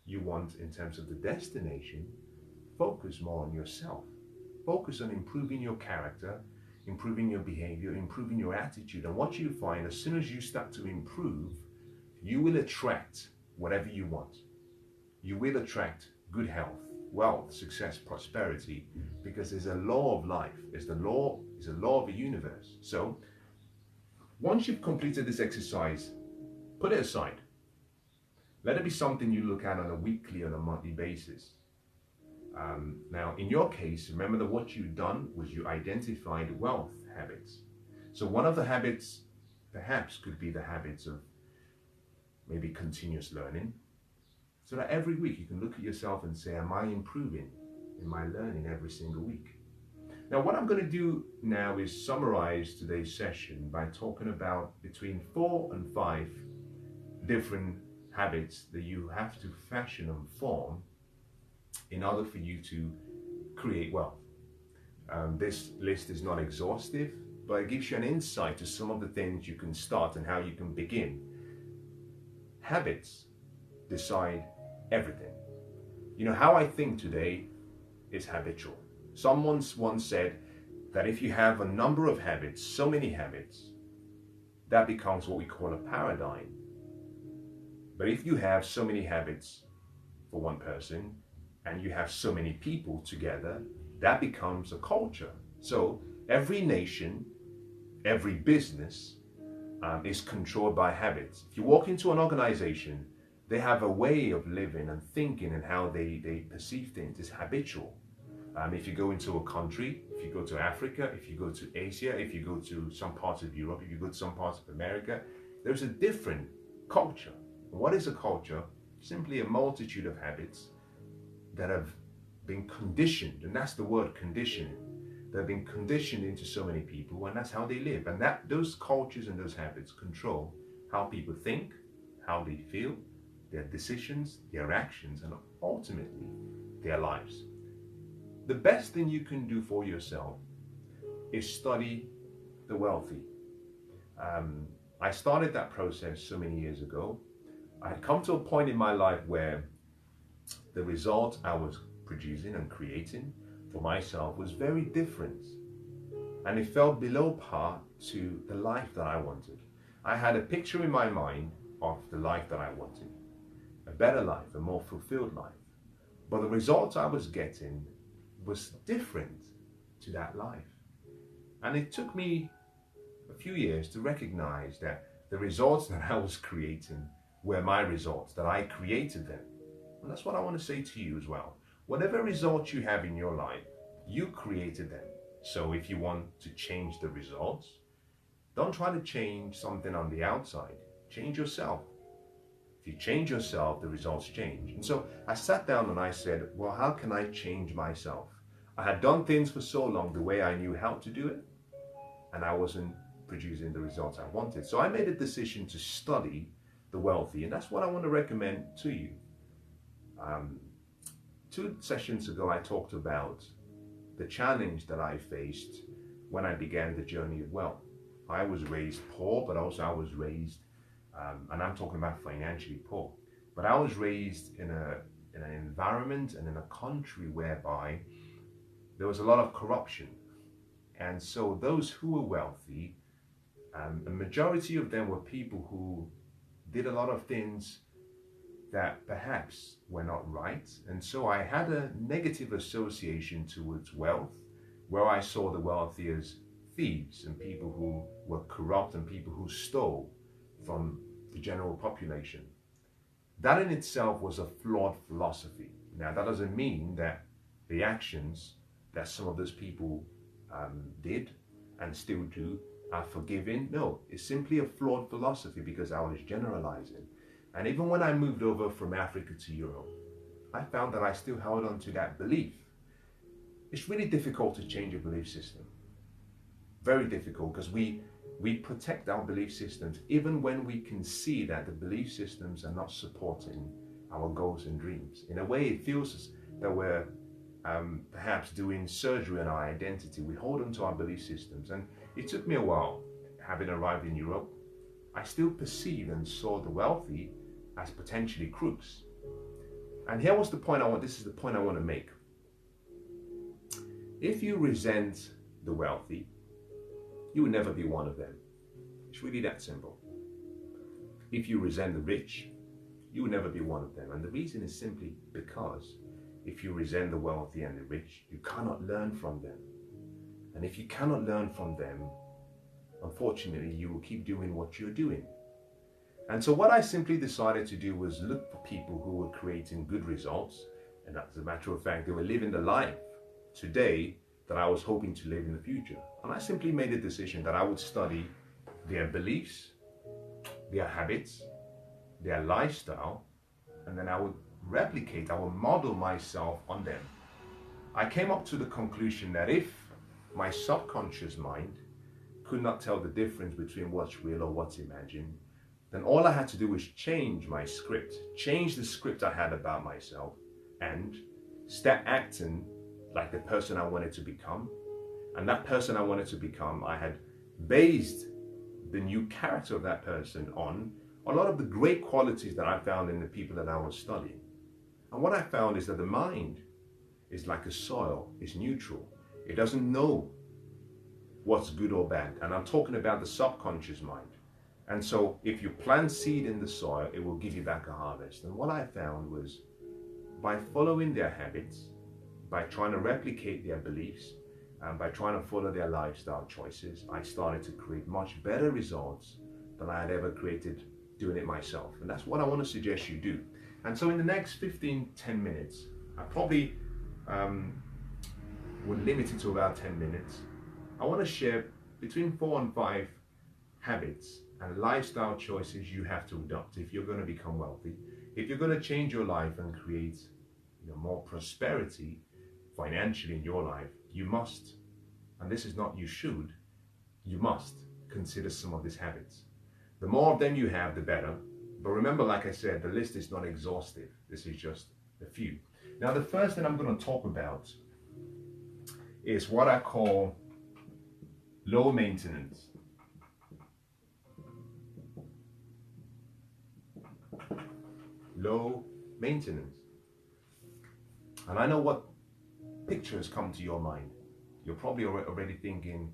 you want in terms of the destination. Focus more on yourself. Focus on improving your character, improving your behavior, improving your attitude. And what you find, as soon as you start to improve, you will attract whatever you want. You will attract good health, wealth, success, prosperity, because there's a law of life. There's a law of the universe. So once you've completed this exercise, put it aside. Let it be something you look at on a weekly or a monthly basis. Now, in your case, remember that what you've done was you identified wealth habits. So one of the habits perhaps could be the habits of maybe continuous learning. So that every week you can look at yourself and say, am I improving in my learning every single week? Now, what I'm going to do now is summarize today's session by talking about between 4 and 5 different habits that you have to fashion and form in order for you to create wealth. This list is not exhaustive, but it gives you an insight to some of the things you can start and how you can begin. Habits decide everything. You know, how I think today is habitual. Someone once said that if you have a number of habits, so many habits, that becomes what we call a paradigm. But if you have so many habits for one person, and you have so many people together, that becomes a culture. So every nation, every business is controlled by habits. If you walk into an organization, they have a way of living and thinking, and how they perceive things is habitual. If you go into a country, if you go to Africa, if you go to Asia, if you go to some parts of Europe, if you go to some parts of America, there's a different culture. What is a culture? Simply a multitude of habits that have been conditioned, and that's the word, conditioning. They've been conditioned into so many people, and that's how they live. And those cultures and those habits control how people think, how they feel, their decisions, their actions, and ultimately their lives. The best thing you can do for yourself is study the wealthy. I started that process so many years ago. I had come to a point in my life where the result I was producing and creating for myself was very different, and it fell below par to the life that I wanted. I had a picture in my mind of the life that I wanted, a better life, a more fulfilled life, but the results I was getting was different to that life. And it took me a few years to recognize that the results that I was creating were my results, that I created them. And that's what I want to say to you as well. Whatever results you have in your life, you created them. So if you want to change the results, don't try to change something on the outside. Change yourself. If you change yourself, the results change. And so I sat down and I said, well, how can I change myself? I had done things for so long the way I knew how to do it, and I wasn't producing the results I wanted. So I made a decision to study the wealthy. And that's what I want to recommend to you. 2 sessions ago, I talked about the challenge that I faced when I began the journey of wealth. I was raised poor, but also I was raised, and I'm talking about financially poor, but I was raised in an environment and in a country whereby there was a lot of corruption. And so those who were wealthy, the majority of them were people who did a lot of things that perhaps were not right. And so I had a negative association towards wealth, where I saw the wealthy as thieves and people who were corrupt and people who stole from the general population. That in itself was a flawed philosophy. Now, that doesn't mean that the actions that some of those people did and still do are forgiven. No, it's simply a flawed philosophy because I was generalizing. And even when I moved over from Africa to Europe, I found that I still held on to that belief. It's really difficult to change a belief system. Very difficult, because we protect our belief systems even when we can see that the belief systems are not supporting our goals and dreams. In a way, it feels that we're perhaps doing surgery on our identity. We hold on to our belief systems. And it took me a while, having arrived in Europe. I still perceived and saw the wealthy as potentially crooks. And here was the point this is the point I want to make. If you resent the wealthy, you will never be one of them. It's really that simple. If you resent the rich, you will never be one of them. And the reason is simply because if you resent the wealthy and the rich, you cannot learn from them. And if you cannot learn from them, unfortunately, you will keep doing what you're doing. And so what I simply decided to do was look for people who were creating good results. And as a matter of fact, they were living the life today that I was hoping to live in the future. And I simply made a decision that I would study their beliefs, their habits, their lifestyle, and then I would replicate, I would model myself on them. I came up to the conclusion that if my subconscious mind could not tell the difference between what's real or what's imagined, then all I had to do was change my script, change the script I had about myself, and start acting like the person I wanted to become. And that person I wanted to become, I had based the new character of that person on a lot of the great qualities that I found in the people that I was studying. And what I found is that the mind is like a soil, it's neutral. It doesn't know what's good or bad. And I'm talking about the subconscious mind. And so if you plant seed in the soil, it will give you back a harvest. And what I found was by following their habits, by trying to replicate their beliefs, and by trying to follow their lifestyle choices, I started to create much better results than I had ever created doing it myself. And that's what I want to suggest you do. And so in the next 10 minutes, I probably would limit it to about 10 minutes. I want to share between 4 and 5 habits and lifestyle choices you have to adopt if you're going to become wealthy. If you're going to change your life and create more prosperity financially in your life, you must, and this is not you should, you must consider some of these habits. The more of them you have, the better. But remember, like I said, the list is not exhaustive. This is just a few. Now, the first thing I'm going to talk about is what I call low maintenance. Low maintenance. And I know what pictures come to your mind. You're probably already thinking,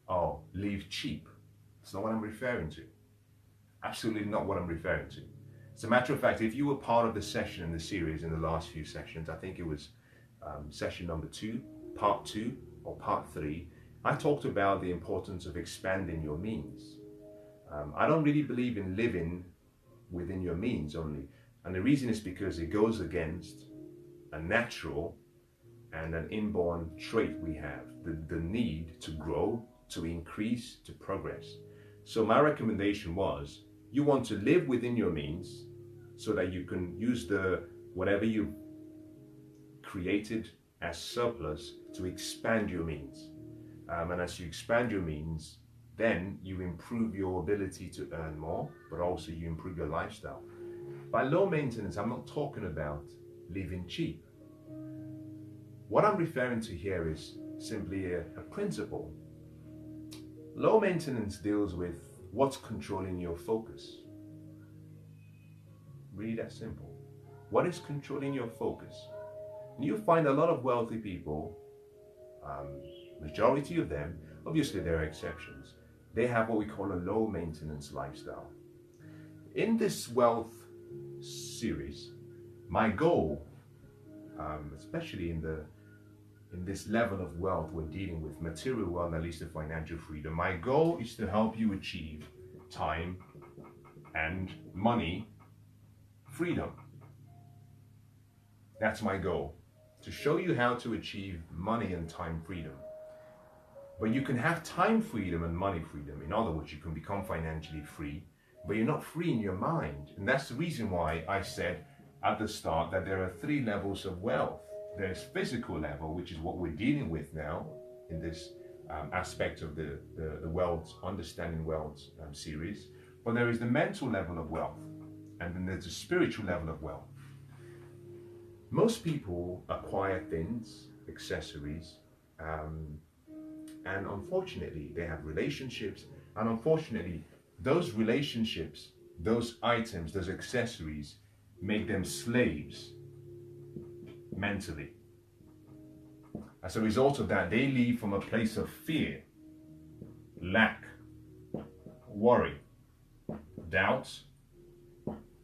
oh, live cheap. That's not what I'm referring to. Absolutely not what I'm referring to. As a matter of fact, if you were part of the session in the series in the last few sessions, I think it was session number 2, part 2 or part 3, I talked about the importance of expanding your means. I don't really believe in living within your means only. And the reason is because it goes against a natural and an inborn trait we have, the need to grow, to increase, to progress. So my recommendation was, you want to live within your means so that you can use whatever you created as surplus to expand your means. And as you expand your means, then you improve your ability to earn more, but also you improve your lifestyle. By low maintenance, I'm not talking about living cheap. What I'm referring to here is simply a principle. Low maintenance deals with what's controlling your focus. Really that simple. What is controlling your focus? And you'll find a lot of wealthy people, majority of them, obviously there are exceptions, they have what we call a low maintenance lifestyle. In this wealth series, my goal, especially in this level of wealth we're dealing with, material wealth, at least the financial freedom, my goal is to help you achieve time and money freedom. That's my goal, to show you how to achieve money and time freedom. But you can have time freedom and money freedom. In other words, you can become financially free, but you're not free in your mind. And that's the reason why I said at the start that there are 3 levels of wealth. There's physical level, which is what we're dealing with now in this aspect of the wealth, understanding wealth series. But there is the mental level of wealth, and then there's the spiritual level of wealth. Most people acquire things, accessories, and unfortunately they have relationships, and unfortunately those relationships, those items, those accessories make them slaves mentally. As a result of that, they leave from a place of fear, lack, worry, doubt,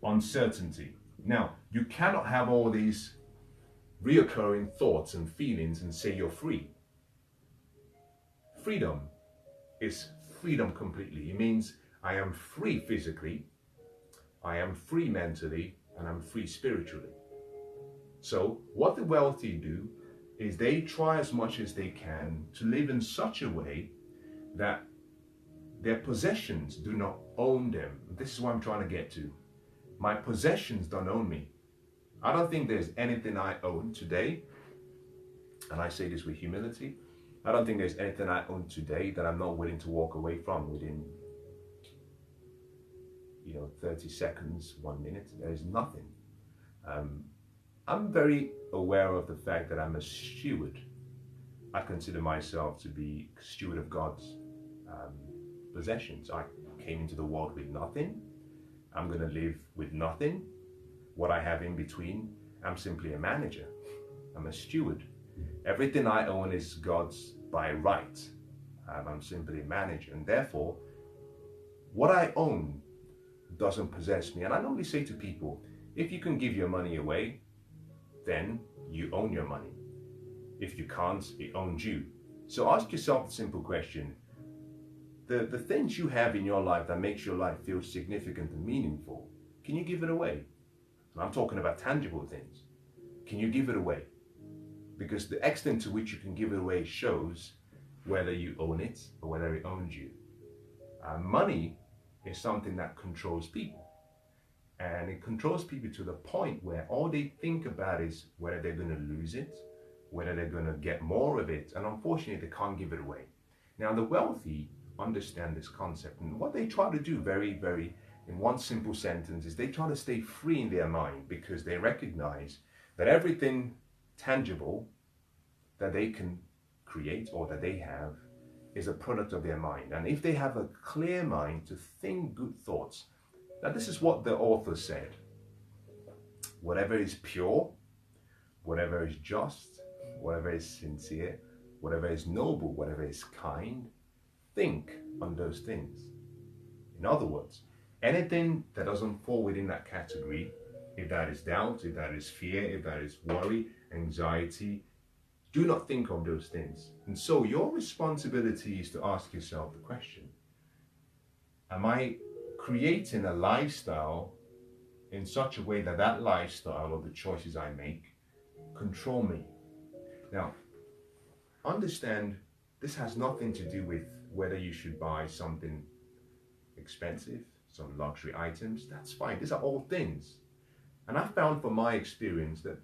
uncertainty. Now, you cannot have all these reoccurring thoughts and feelings and say you're free. Freedom is freedom completely. It means I am free physically, I am free mentally, and I'm free spiritually. So what the wealthy do is they try as much as they can to live in such a way that their possessions do not own them. This is what I'm trying to get to. My possessions don't own me. I don't think there's anything I own today, and I say this with humility, I don't think there's anything I own today that I'm not willing to walk away from within 30 seconds, 1 minute. There's nothing. I'm very aware of the fact that I'm a steward. I consider myself to be a steward of God's possessions. I came into the world with nothing. I'm going to live with nothing. What I have in between, I'm simply a manager. I'm a steward. Everything I own is God's by right. I'm simply a manager, and therefore, what I own doesn't possess me. And I normally say to people, if you can give your money away, then you own your money. If you can't, it owns you. So ask yourself the simple question, the things you have in your life that makes your life feel significant and meaningful, can you give it away? And I'm talking about tangible things. Can you give it away? Because the extent to which you can give it away shows whether you own it or whether it owns you. Money is something that controls people. And it controls people to the point where all they think about is whether they're going to lose it, whether they're going to get more of it, and unfortunately they can't give it away. Now the wealthy understand this concept, and what they try to do very, very, in one simple sentence, is they try to stay free in their mind, because they recognize that everything tangible that they can create or that they have is a product of their mind. And if they have a clear mind to think good thoughts, now this is what the author said: whatever is pure, whatever is just, whatever is sincere, whatever is noble, whatever is kind, think on those things. In other words, anything that doesn't fall within that category, if that is doubt, if that is fear, if that is worry, anxiety, do not think of those things. And so your responsibility is to ask yourself the question, am I creating a lifestyle in such a way that that lifestyle or the choices I make control me? Now, understand this has nothing to do with whether you should buy something expensive, some luxury items. That's fine. These are all things. And I found from my experience that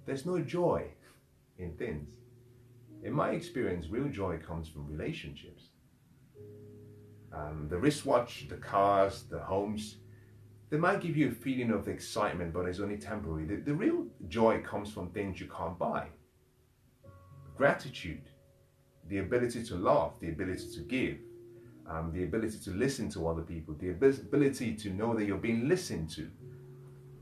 there's no joy in things. In my experience, real joy comes from relationships. The wristwatch, the cars, the homes, they might give you a feeling of excitement, but it's only temporary. The real joy comes from things you can't buy. Gratitude, the ability to laugh, the ability to give, the ability to listen to other people, the ability to know that you're being listened to.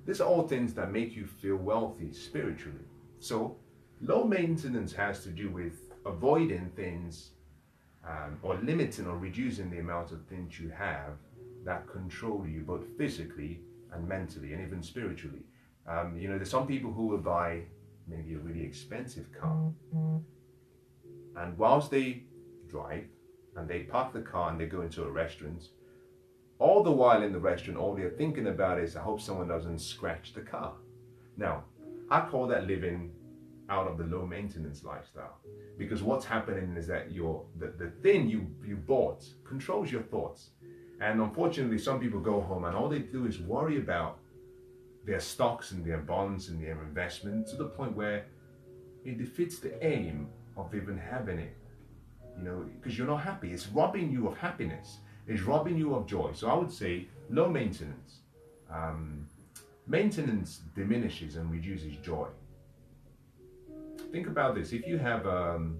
These are all things that make you feel wealthy spiritually. So low maintenance has to do with avoiding things or limiting or reducing the amount of things you have that control you both physically and mentally and even spiritually. There's some people who will buy maybe a really expensive car, and whilst they drive and they park the car and they go into a restaurant, all the while in the restaurant, all they're thinking about is, I hope someone doesn't scratch the car. Now, I call that living out of the low maintenance lifestyle, because what's happening is that the thing you bought controls your thoughts. And unfortunately, some people go home and all they do is worry about their stocks and their bonds and their investment, to the point where it defeats the aim of even having it. Because you're not happy. It's robbing you of happiness. It's robbing you of joy. So I would say low maintenance. Maintenance diminishes and reduces joy. Think about this. If you have, I'll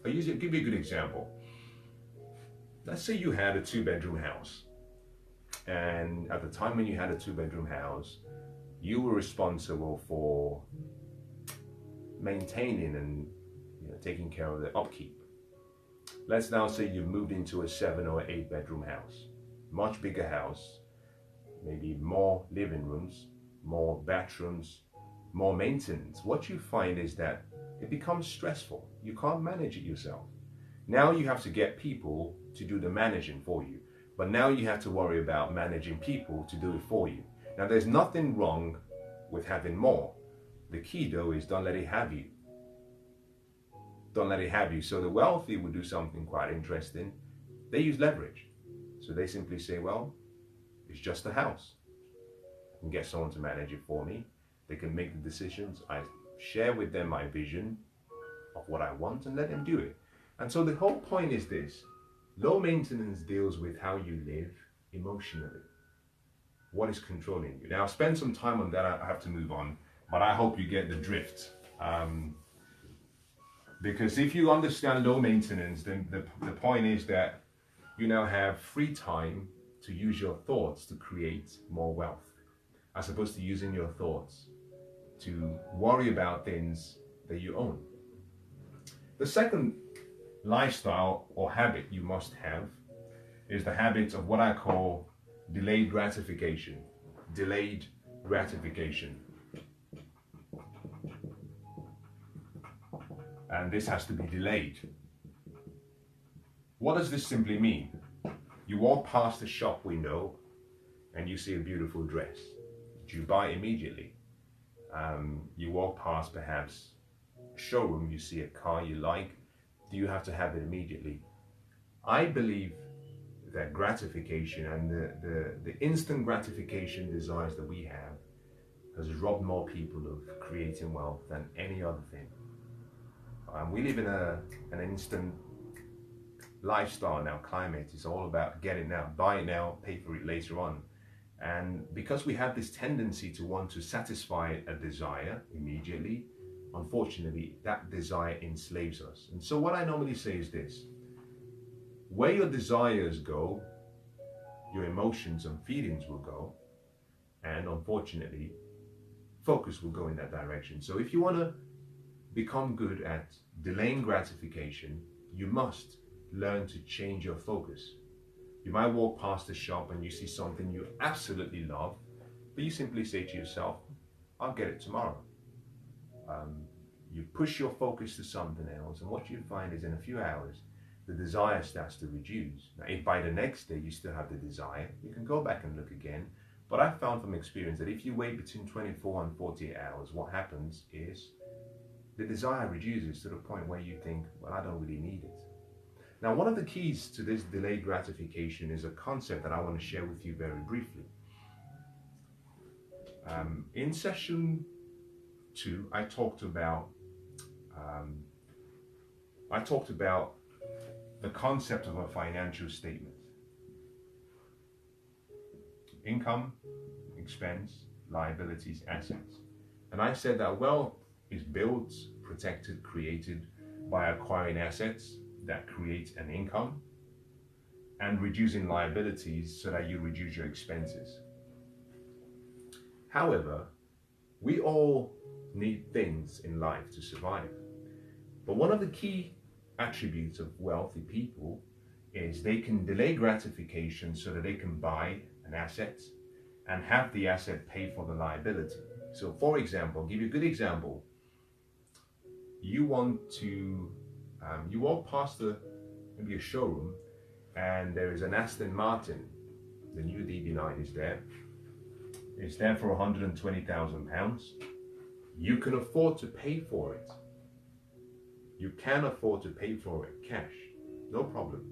give you a good example. Let's say you had a 2-bedroom house, and at the time when you had a 2-bedroom house, you were responsible for maintaining and taking care of the upkeep. Let's now say you've moved into a 7 or 8-bedroom house, much bigger house, maybe more living rooms, more bathrooms, more maintenance. What you find is that it becomes stressful. You can't manage it yourself. Now you have to get people to do the managing for you, but now you have to worry about managing people to do it for you. Now there's nothing wrong with having more. The key though is don't let it have you. Don't let it have you. So the wealthy will do something quite interesting. They use leverage. So they simply say, well, it's just a house. I can get someone to manage it for me. They can make the decisions. I share with them my vision of what I want and let them do it. And so the whole point is this. Low maintenance deals with how you live emotionally. What is controlling you? Now, I'll spend some time on that. I have to move on, but I hope you get the drift. Because if you understand low maintenance, then the point is that you now have free time to use your thoughts to create more wealth, as opposed to using your thoughts to worry about things that you own. The second lifestyle or habit you must have is the habit of what I call delayed gratification. Delayed gratification. And this has to be delayed. What does this simply mean? You walk past a shop window and you see a beautiful dress. Do you buy it immediately? You walk past perhaps a showroom, you see a car you like. Do you have to have it immediately? I believe that gratification and the instant gratification desires that we have has robbed more people of creating wealth than any other thing. We live in an instant lifestyle now, climate. It's all about get it now, buy it now, pay for it later on. And because we have this tendency to want to satisfy a desire immediately, unfortunately, that desire enslaves us. And so what I normally say is this: where your desires go, your emotions and feelings will go. And unfortunately, focus will go in that direction. So if you want to become good at delaying gratification, you must learn to change your focus. You might walk past a shop and you see something you absolutely love, but you simply say to yourself, I'll get it tomorrow. You push your focus to something else, and what you find is in a few hours, the desire starts to reduce. Now, if by the next day you still have the desire, you can go back and look again. But I've found from experience that if you wait between 24 and 48 hours, what happens is the desire reduces to the point where you think, well, I don't really need it. Now, one of the keys to this delayed gratification is a concept that I want to share with you very briefly. In session 2, I talked about the concept of a financial statement. Income, expense, liabilities, assets. And I said that wealth is built, protected, created by acquiring assets that create an income and reducing liabilities so that you reduce your expenses. However, we all need things in life to survive. But one of the key attributes of wealthy people is they can delay gratification so that they can buy an asset and have the asset pay for the liability. So for example, I'll give you a good example. You want to, you walk past maybe a showroom and there is an Aston Martin, the new DB9 is there. It's there for £120,000. You can afford to pay for it. You can afford to pay for it cash, no problem.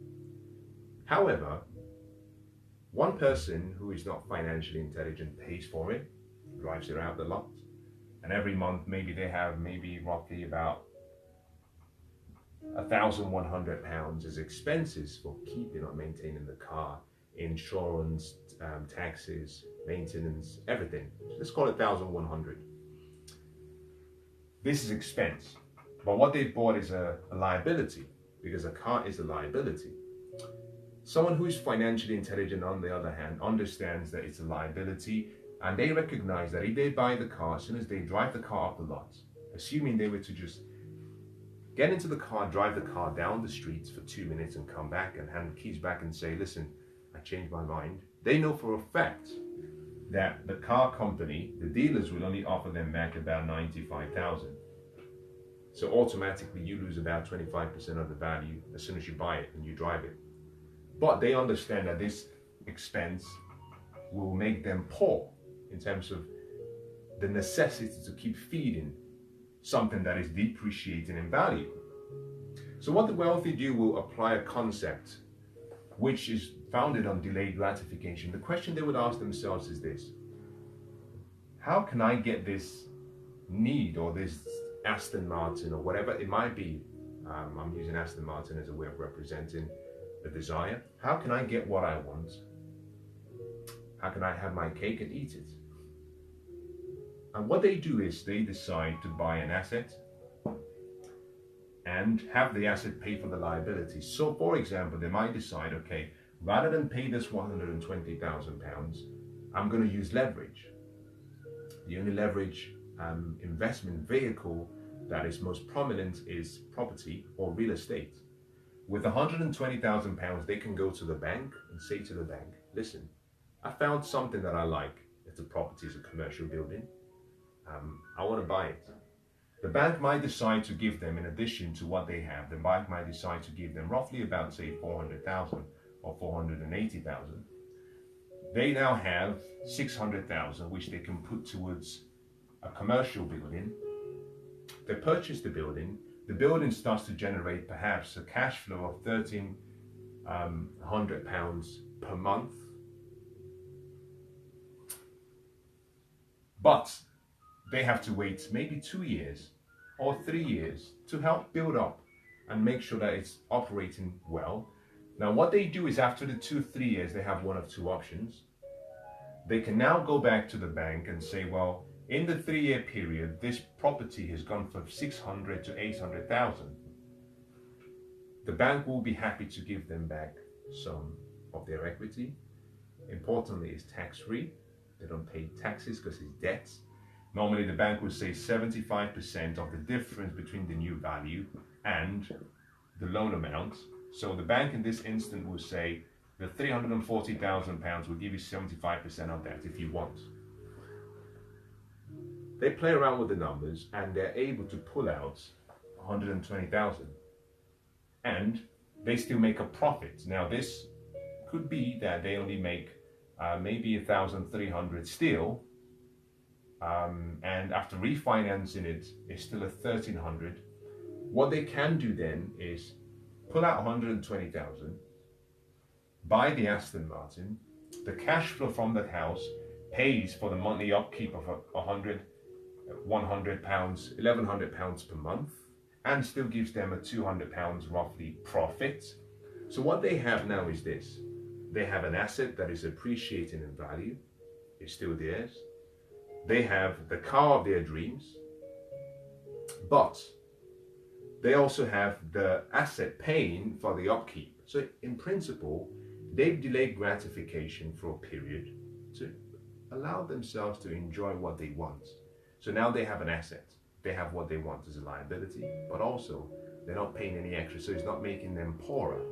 However, one person who is not financially intelligent pays for it, drives it out the lot, and every month maybe they have roughly about £1,100 as expenses for keeping or maintaining the car, insurance, taxes, maintenance, everything. Let's call it 1,100. This is expense. But what they bought is a liability, because a car is a liability. Someone who is financially intelligent, on the other hand, understands that it's a liability, and they recognize that if they buy the car, as soon as they drive the car up the lot, assuming they were to just get into the car, drive the car down the streets for 2 minutes and come back and hand the keys back and say, listen, I changed my mind. They know for a fact that the car company, the dealers, will only offer them back about 95,000. So automatically you lose about 25% of the value as soon as you buy it and you drive it. But they understand that this expense will make them poor in terms of the necessity to keep feeding something that is depreciating in value. So what the wealthy do will apply a concept which is founded on delayed gratification. The question they would ask themselves is this: how can I get this need or this Aston Martin or whatever it might be? I'm using Aston Martin as a way of representing a desire. How can I get what I want? How can I have my cake and eat it? And what they do is they decide to buy an asset and have the asset pay for the liability. So for example, they might decide, okay, rather than pay this £120,000, I'm going to use leverage. The only leverage investment vehicle that is most prominent is property or real estate. With £120,000, they can go to the bank and say to the bank, listen, I found something that I like. It's a property, it's a commercial building. I want to buy it. The bank might decide to give them, in addition to what they have, the bank might decide to give them roughly about, say, 400,000 or 480,000. They now have 600,000, which they can put towards a commercial building. They purchase the building starts to generate perhaps a cash flow of £1,300 per month. But they have to wait maybe 2 years or 3 years to help build up and make sure that it's operating well. Now what they do is after the 2-3 years, they have one of two options. They can now go back to the bank and say, well, in the 3-year period, this property has gone from 600 to 800,000. The bank will be happy to give them back some of their equity. Importantly, it's tax-free. They don't pay taxes because it's debt. Normally, the bank would say 75% of the difference between the new value and the loan amount. So the bank in this instant will say the £340,000 will give you 75% of that if you want. They play around with the numbers and they're able to pull out 120,000, and they still make a profit. Now this could be that they only make maybe 1,300 still, and after refinancing it, it's still 1,300. What they can do then is pull out 120,000, buy the Aston Martin. The cash flow from that house pays for the monthly upkeep of £100, £1,100 per month, and still gives them a £200 roughly profit. So what they have now is this. They have an asset that is appreciating in value. It's still theirs. They have the car of their dreams. But they also have the asset paying for the upkeep. So in principle, they've delayed gratification for a period to allow themselves to enjoy what they want. So now they have an asset. They have what they want as a liability, but also they're not paying any extra, so it's not making them poorer.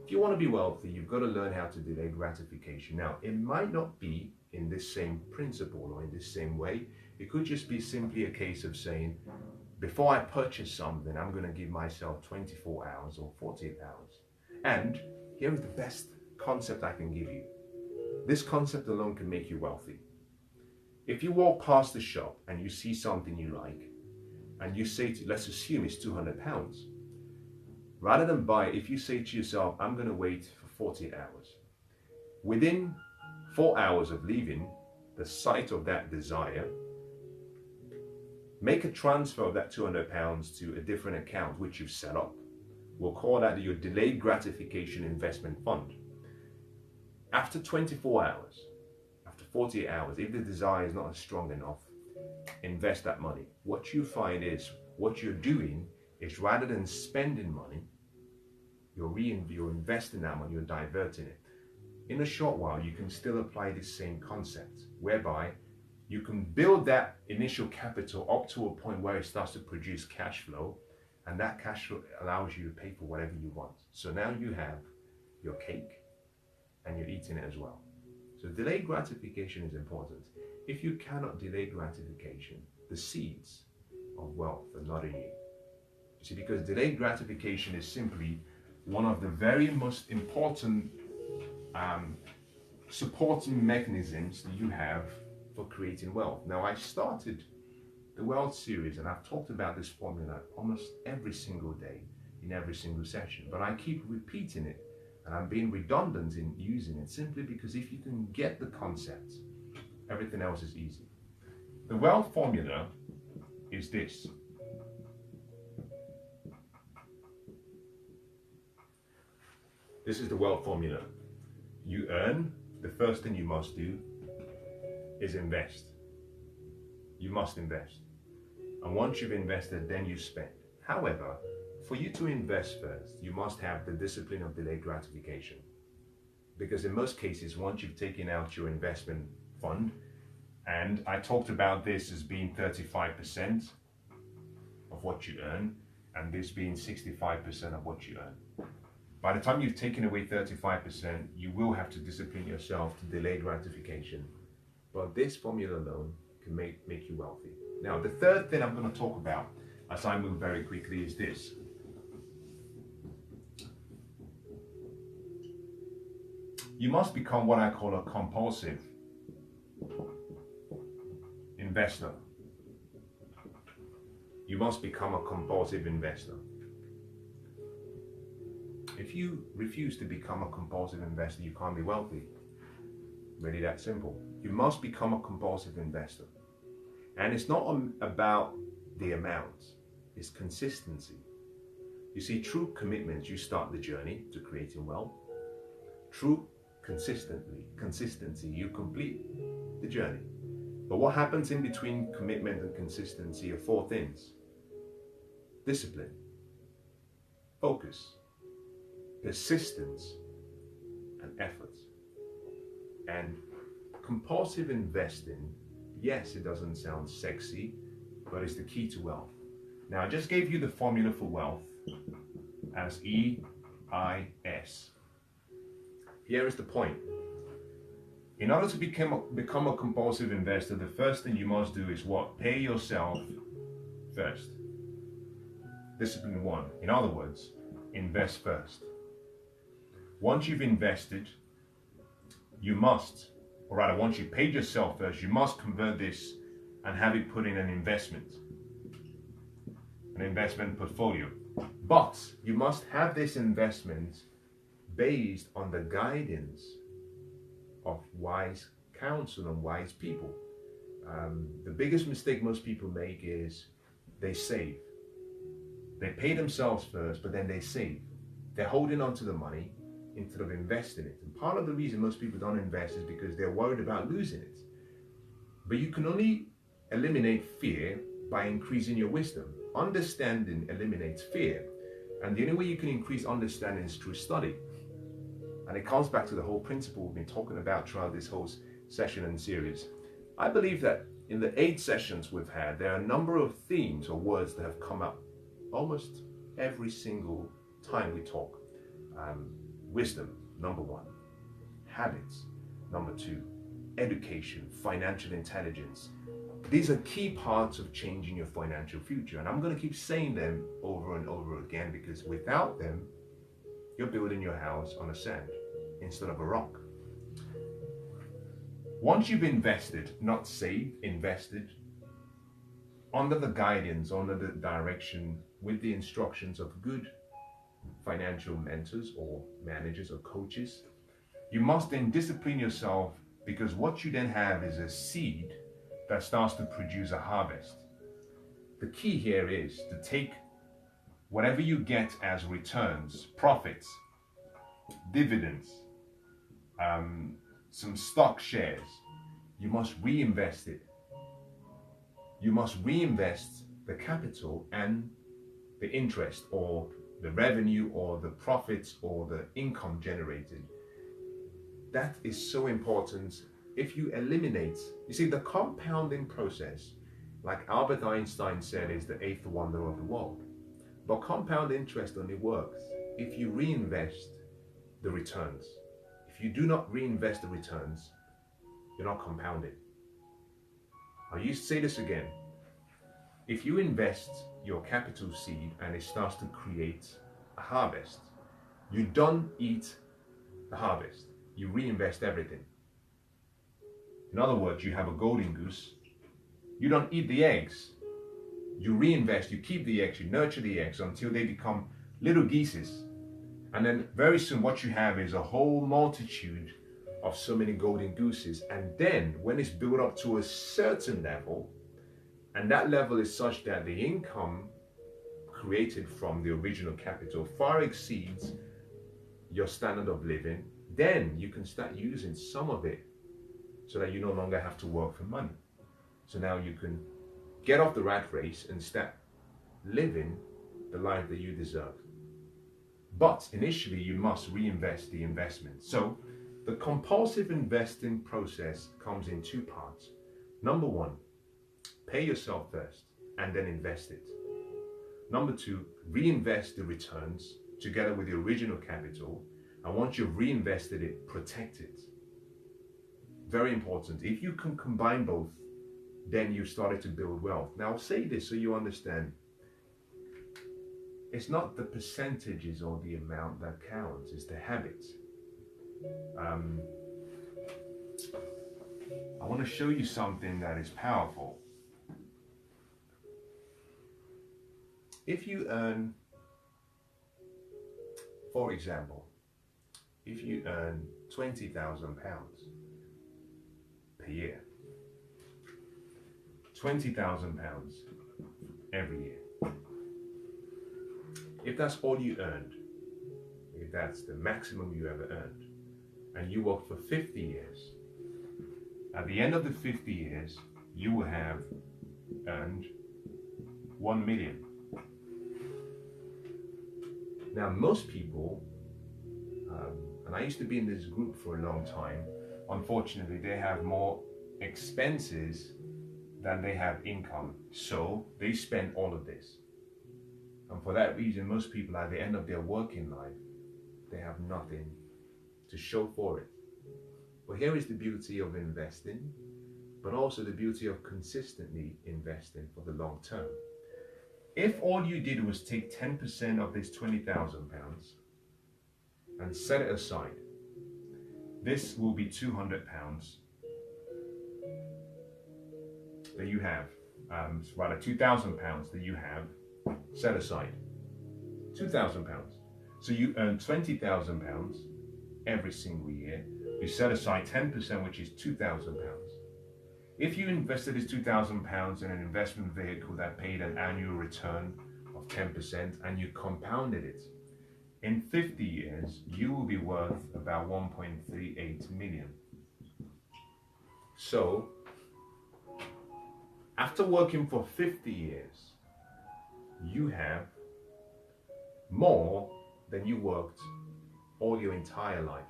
If you want to be wealthy, you've got to learn how to delay gratification. Now, it might not be in this same principle or in this same way. It could just be simply a case of saying, before I purchase something, I'm going to give myself 24 hours or 48 hours. And here is the best concept I can give you. This concept alone can make you wealthy. If you walk past the shop and you see something you like, and you say to, let's assume it's £200, rather than buy it, if you say to yourself, I'm going to wait for 48 hours, within 4 hours of leaving the site of that desire, make a transfer of that £200 to a different account which you've set up. We'll call that your delayed gratification investment fund. After 24 hours, after 48 hours, if the desire is not as strong enough, invest that money. What you find is, what you're doing is, rather than spending money, you're investing that money, you're diverting it. In a short while, you can still apply this same concept, whereby you can build that initial capital up to a point where it starts to produce cash flow, and that cash flow allows you to pay for whatever you want. So now you have your cake and you're eating it as well. So delayed gratification is important. If you cannot delay gratification, the seeds of wealth are not in you. You see, because delayed gratification is simply one of the very most important supporting mechanisms that you have for creating wealth. Now, I started the Wealth series and I've talked about this formula almost every single day in every single session, but I keep repeating it and I'm being redundant in using it simply because if you can get the concept, everything else is easy. The wealth formula is this. This is the wealth formula. You earn, the first thing you must do is invest. You must invest. And once you've invested, then you spend. However, for you to invest first, you must have the discipline of delayed gratification. Because in most cases, once you've taken out your investment fund, and I talked about this as being 35% of what you earn, and this being 65% of what you earn. By the time you've taken away 35%, you will have to discipline yourself to delay gratification. But this formula alone can make you wealthy. Now, the third thing I'm going to talk about as I move very quickly is this. You must become what I call a compulsive investor. You must become a compulsive investor. If you refuse to become a compulsive investor, you can't be wealthy. Really that simple. You must become a compulsive investor. And it's not about the amount, it's consistency. You see, true commitment, you start the journey to creating wealth. True consistency, you complete the journey. But what happens in between commitment and consistency are four things: discipline, focus, persistence, and effort. And compulsive investing, yes, it doesn't sound sexy, but it's the key to wealth. Now, I just gave you the formula for wealth as EIS. Here is the point. In order to become a compulsive investor, the first thing you must do is what? Pay yourself first. Discipline one. In other words, invest first. Once you've invested, you must, or rather once you've paid yourself first, you must convert this and have it put in an investment portfolio. But you must have this investment based on the guidance of wise counsel and wise people. The biggest mistake most people make is they save. They pay themselves first, but then they save. They're holding on to the money instead of investing it. And part of the reason most people don't invest is because they're worried about losing it. But you can only eliminate fear by increasing your wisdom. Understanding eliminates fear. And the only way you can increase understanding is through study. And it comes back to the whole principle we've been talking about throughout this whole session and series. I believe that in the 8 sessions we've had, there are a number of themes or words that have come up almost every single time we talk. Wisdom, number 1. Habits, number 2. Education, financial intelligence. These are key parts of changing your financial future. And I'm going to keep saying them over and over again, because without them, you're building your house on a sand instead of a rock. Once you've invested, not saved, invested, under the guidance, under the direction, with the instructions of good financial mentors or managers or coaches, you must then discipline yourself, because what you then have is a seed that starts to produce a harvest. The key here is to take whatever you get as returns, profits, dividends, some stock shares, you must reinvest it. You must reinvest the capital and the interest, or the revenue, or the profits, or the income generated. That is so important. If you eliminate, you see, the compounding process, like Albert Einstein said, is the 8th wonder of the world. But compound interest only works if you reinvest the returns. If you do not reinvest the returns, you're not compounding. I'll say this again. If you invest your capital seed and it starts to create a harvest, you don't eat the harvest. You reinvest everything. In other words, you have a golden goose. You don't eat the eggs. You reinvest, you keep the eggs, you nurture the eggs until they become little geeses. And then very soon what you have is a whole multitude of so many golden gooses. And then when it's built up to a certain level, and that level is such that the income created from the original capital far exceeds your standard of living, then you can start using some of it so that you no longer have to work for money. So now you can get off the rat race and start living the life that you deserve. But initially, you must reinvest the investment. So the compulsive investing process comes in 2 parts. Number 1, pay yourself first and then invest it. Number 2, reinvest the returns together with the original capital. And once you've reinvested it, protect it. Very important. If you can combine both, then you've started to build wealth. Now I'll say this so you understand. It's not the percentages or the amount that counts, it's the habits. I want to show you something that is powerful. If you earn, for example, if you earn £20,000 per year, £20,000 every year. If that's all you earned, if that's the maximum you ever earned, and you work for 50 years, at the end of the 50 years, you will have earned 1 million. Now, most people, and I used to be in this group for a long time, unfortunately, they have more expenses than they have income. So they spend all of this. And for that reason, most people at the end of their working life, they have nothing to show for it. But here is the beauty of investing, but also the beauty of consistently investing for the long term. If all you did was take 10% of this £20,000 and set it aside, this will be £200 that you have, rather £2,000 that you have set aside. £2,000. So you earn £20,000 every single year. You set aside 10%, which is £2,000. If you invested this £2,000 in an investment vehicle that paid an annual return of 10% and you compounded it, In 50 years, you will be worth about 1.38 million. So, after working for 50 years, you have more than you worked all your entire life.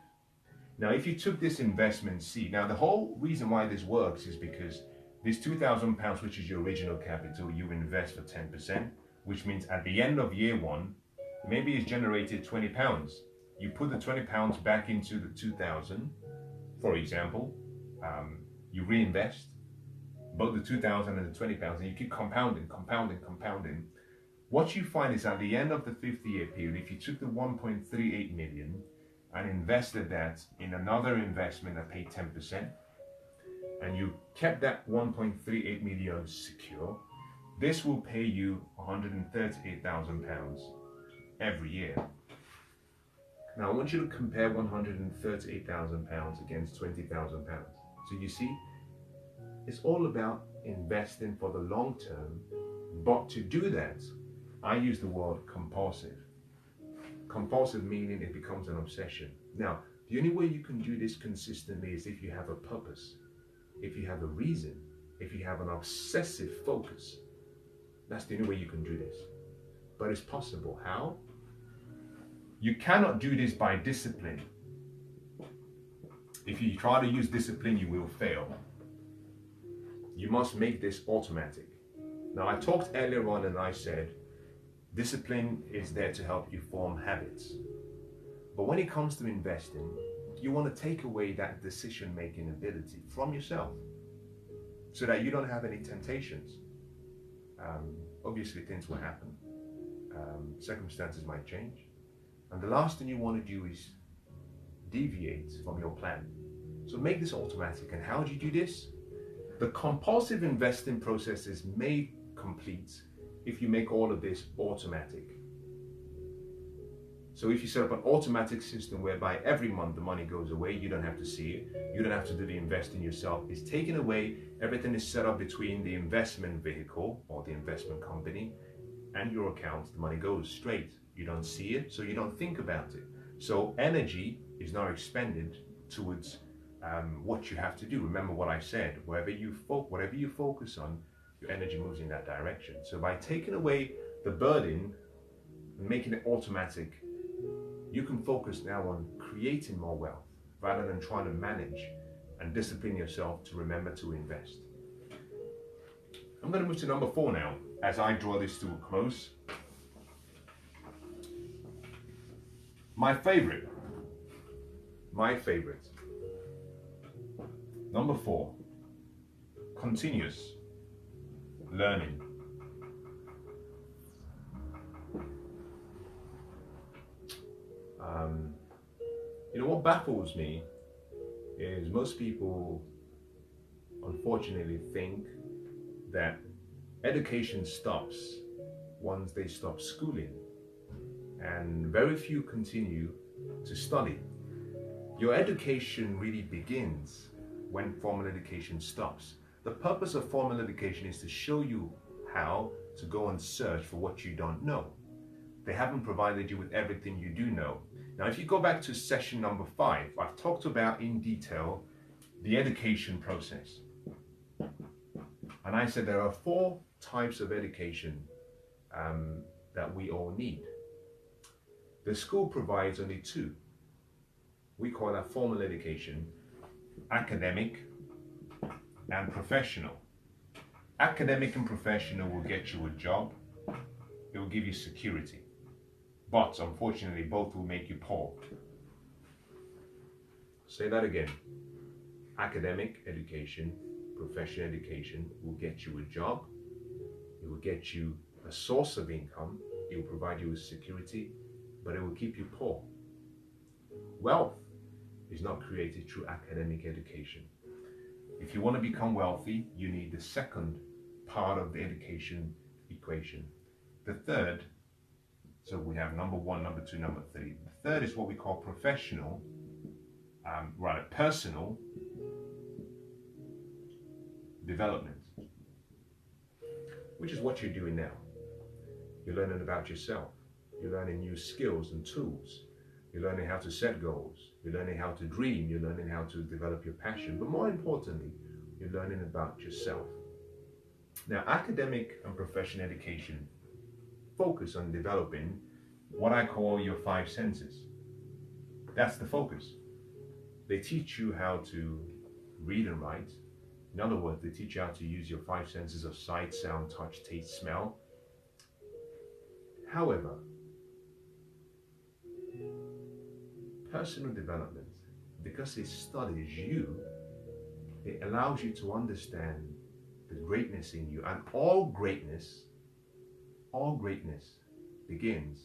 Now, if you took this investment seed, now the whole reason why this works is because this £2,000, which is your original capital, you invest for 10%, which means at the end of year one, maybe it's generated £20. You put the £20 back into the 2,000, for example, you reinvest both the 2,000 and the £20, and you keep compounding. What you find is at the end of the 50-year period, if you took the 1.38 million and invested that in another investment that paid 10%, and you kept that 1.38 million secure, this will pay you £138,000 every year. Now I want you to compare £138,000 against £20,000. So you see, it's all about investing for the long term, but to do that, I use the word compulsive. Compulsive meaning it becomes an obsession. Now, the only way you can do this consistently is if you have a purpose, if you have a reason, if you have an obsessive focus. That's the only way you can do this. But it's possible. How? You cannot do this by discipline. If you try to use discipline, you will fail. You must make this automatic. Now, I talked earlier on and I said, discipline is there to help you form habits. But when it comes to investing, you want to take away that decision-making ability from yourself so that you don't have any temptations. Obviously, things will happen. Circumstances might change. And the last thing you want to do is deviate from your plan. So make this automatic. And how do you do this? The compulsive investing process is made complete if you make all of this automatic. So if you set up an automatic system whereby every month the money goes away, you don't have to see it, you don't have to do the investing yourself, it's taken away, everything is set up between the investment vehicle or the investment company and your account, the money goes straight. You don't see it, so you don't think about it. So energy is now expended towards what you have to do. Remember what I said, whatever you focus on, your energy moves in that direction. So by taking away the burden and making it automatic, you can focus now on creating more wealth rather than trying to manage and discipline yourself to remember to invest. I'm going to move to number 4 now as I draw this to a close. My favorite. Number 4, continuous learning. What baffles me is most people unfortunately think that education stops once they stop schooling, and very few continue to study. Your education really begins when formal education stops. The purpose of formal education is to show you how to go and search for what you don't know. They haven't provided you with everything you do know. Now, if you go back to session number 5, I've talked about in detail the education process. And I said there are 4 types of education that we all need. The school provides only 2. We call that formal education, academic and professional. Academic and professional will get you a job. It will give you security. But unfortunately, both will make you poor. Say that again. Academic education, professional education will get you a job. It will get you a source of income. It will provide you with security, but it will keep you poor. Wealth is not created through academic education. If you want to become wealthy, you need the second part of the education equation. The third, so we have number 1, number 2, number 3. The third is what we call professional, personal development, which is what you're doing now. You're learning about yourself. You're learning new skills and tools. You're learning how to set goals. You're learning how to dream. You're learning how to develop your passion. But more importantly, you're learning about yourself. Now, academic and professional education focus on developing what I call your five senses. That's the focus. They teach you how to read and write. In other words, they teach you how to use your five senses of sight, sound, touch, taste, smell. However, personal development, because it studies you, it allows you to understand the greatness in you. And all greatness begins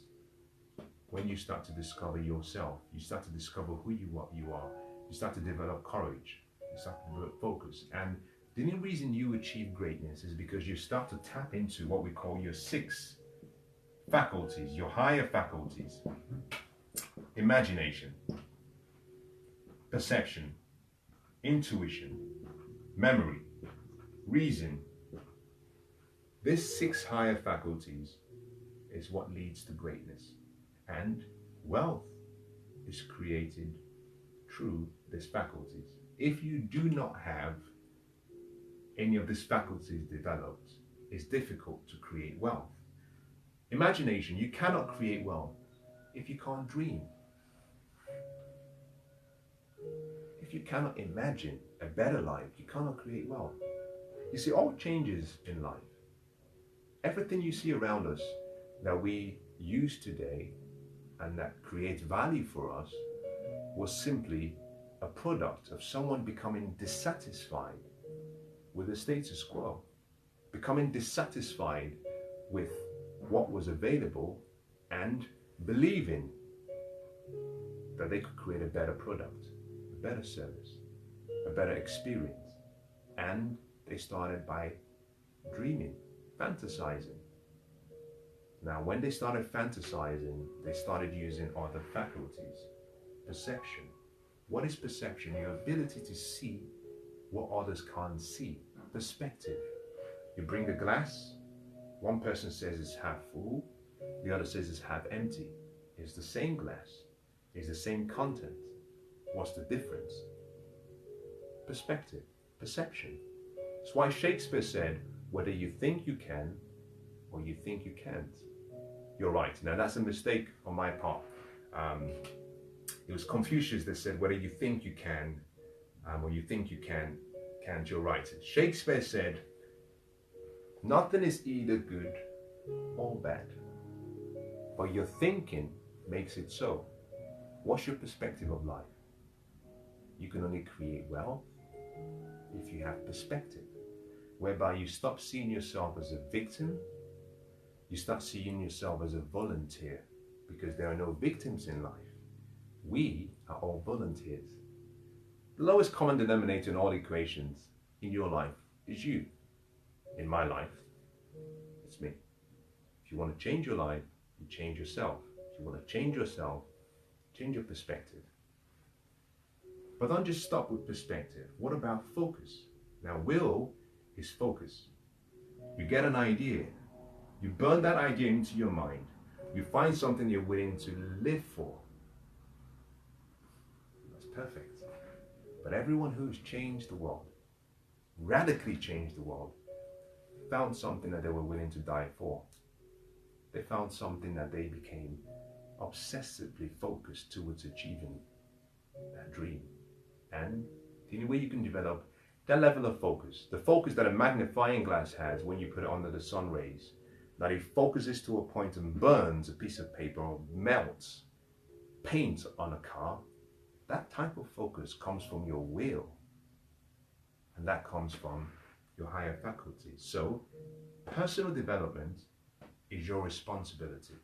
when you start to discover yourself. You start to discover who you are. You start to develop courage. You start to develop focus. And the only reason you achieve greatness is because you start to tap into what we call your six faculties, your higher faculties. Imagination, perception, intuition, memory, reason. These six higher faculties is what leads to greatness. And wealth is created through these faculties. If you do not have any of these faculties developed, it's difficult to create wealth. Imagination, you cannot create wealth if you can't dream. If you cannot imagine a better life, you cannot create wealth. You see, all changes in life, everything you see around us that we use today and that creates value for us was simply a product of someone becoming dissatisfied with the status quo, becoming dissatisfied with what was available and believing that they could create a better product, a better service, a better experience. And they started by dreaming, fantasizing. Now, when they started fantasizing, they started using other faculties. Perception. What is perception? Your ability to see what others can't see. Perspective. You bring a glass, one person says it's half full, the other says it's half empty. It's the same glass. It's the same content. What's the difference? Perspective, perception. That's why Shakespeare said, whether you think you can or you think you can't. You're right. Now that's a mistake on my part. It was Confucius that said, whether you think you can or you think you can't, you're right. Shakespeare said, nothing is either good or bad, but your thinking makes it so. What's your perspective of life? You can only create wealth if you have perspective, whereby you stop seeing yourself as a victim, you start seeing yourself as a volunteer, because there are no victims in life. We are all volunteers. The lowest common denominator in all equations in your life is you. In my life, it's me. If you want to change your life, you change yourself. If you want to change yourself, change your perspective. But don't just stop with perspective. What about focus? Now, will is focus. You get an idea. You burn that idea into your mind. You find something you're willing to live for. That's perfect. But everyone who's changed the world, radically changed the world, found something that they were willing to die for. They found something that they became obsessively focused towards achieving that dream. And the only way you can develop that level of focus, the focus that a magnifying glass has when you put it under the sun rays, that it focuses to a point and burns a piece of paper or melts paint on a car, that type of focus comes from your will. And that comes from your higher faculties. So, personal development is your responsibility.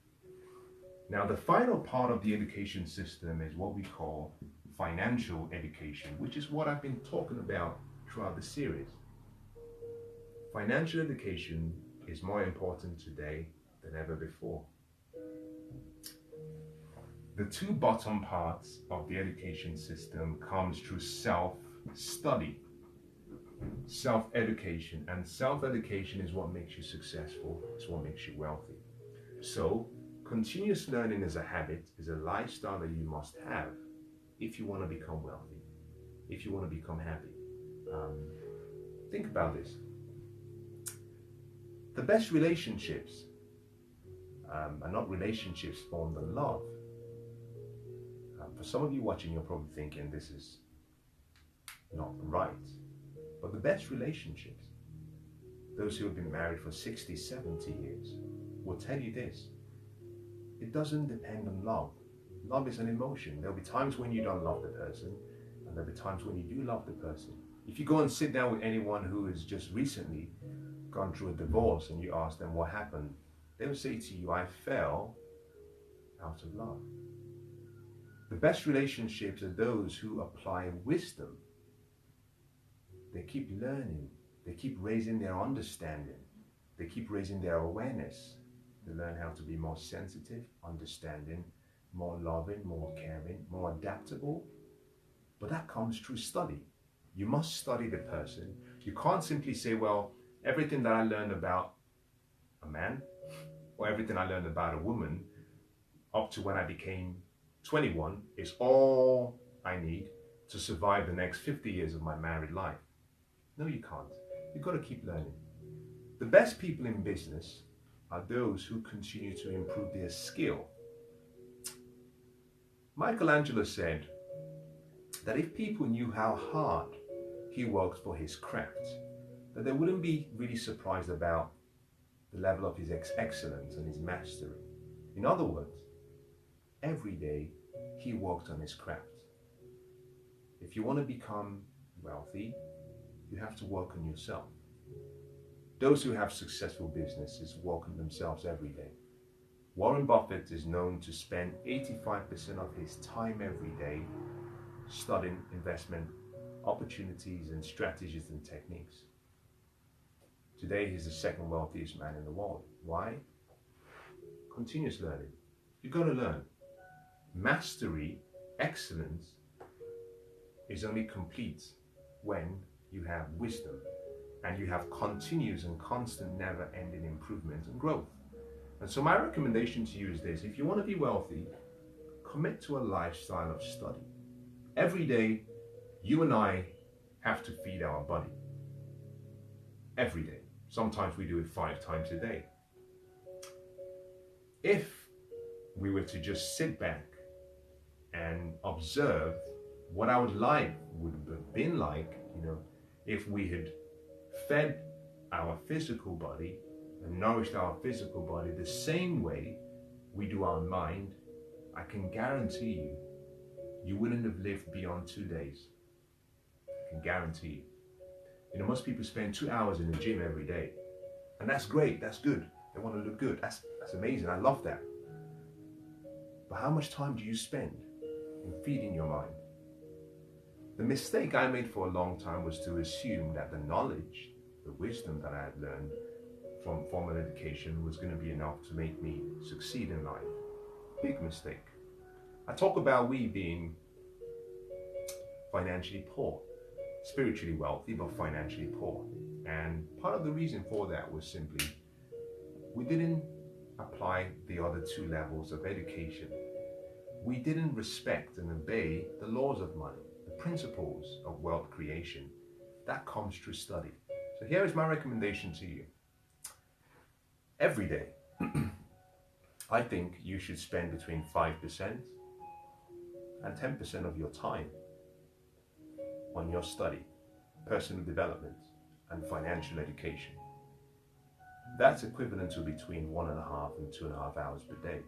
Now, the final part of the education system is what we call financial education, which is what I've been talking about throughout the series. Financial education is more important today than ever before. The two bottom parts of the education system comes through self-study, self-education, and self-education is what makes you successful, it's what makes you wealthy. So Continuous learning is a habit, is a lifestyle that you must have if you want to become wealthy, if you want to become happy. Think about this. The best relationships are not relationships formed on love. For some of you watching, you're probably thinking this is not right. But the best relationships, those who have been married for 60, 70 years, will tell you this. It doesn't depend on love. Love is an emotion. There'll be times when you don't love the person, and there'll be times when you do love the person. If you go and sit down with anyone who has just recently gone through a divorce and you ask them what happened, they will say to you, I fell out of love. The best relationships are those who apply wisdom. They keep learning. They keep raising their understanding. They keep raising their awareness. They learn how to be more sensitive, understanding, more loving, more caring, more adaptable. But that comes through study. You must study the person. You can't simply say, well, everything that I learned about a man or everything I learned about a woman up to when I became 21 is all I need to survive the next 50 years of my married life. No, you can't. You've got to keep learning. The best people in business are those who continue to improve their skill. Michelangelo said that if people knew how hard he worked for his craft, that they wouldn't be really surprised about the level of his excellence and his mastery. In other words, every day he worked on his craft. If you want to become wealthy, you have to work on yourself. Those who have successful businesses work on themselves every day. Warren Buffett is known to spend 85% of his time every day studying investment opportunities and strategies and techniques. Today, he's the second wealthiest man in the world. Why? Continuous learning. You've got to learn. Mastery, excellence, is only complete when you have wisdom and you have continuous and constant, never-ending improvement and growth. And so my recommendation to you is this. If you want to be wealthy, commit to a lifestyle of study. Every day, you and I have to feed our body. Every day. Sometimes we do it 5 times a day. If we were to just sit back and observe what our life would have been like, if we had fed our physical body and nourished our physical body the same way we do our mind, I can guarantee you, you wouldn't have lived beyond 2 days. I can guarantee you. Most people spend 2 hours in the gym every day. And that's great, that's good. They want to look good. That's amazing, I love that. But how much time do you spend in feeding your mind? The mistake I made for a long time was to assume that the knowledge, the wisdom that I had learned from formal education was going to be enough to make me succeed in life. Big mistake. I talk about we being financially poor, spiritually wealthy, but financially poor. And part of the reason for that was simply we didn't apply the other 2 levels of education. We didn't respect and obey the laws of money, the principles of wealth creation. That comes through study. So here is my recommendation to you. Every day, I think you should spend between 5% and 10% of your time on your study, personal development, and financial education. That's equivalent to between 1.5 and 2.5 hours per day.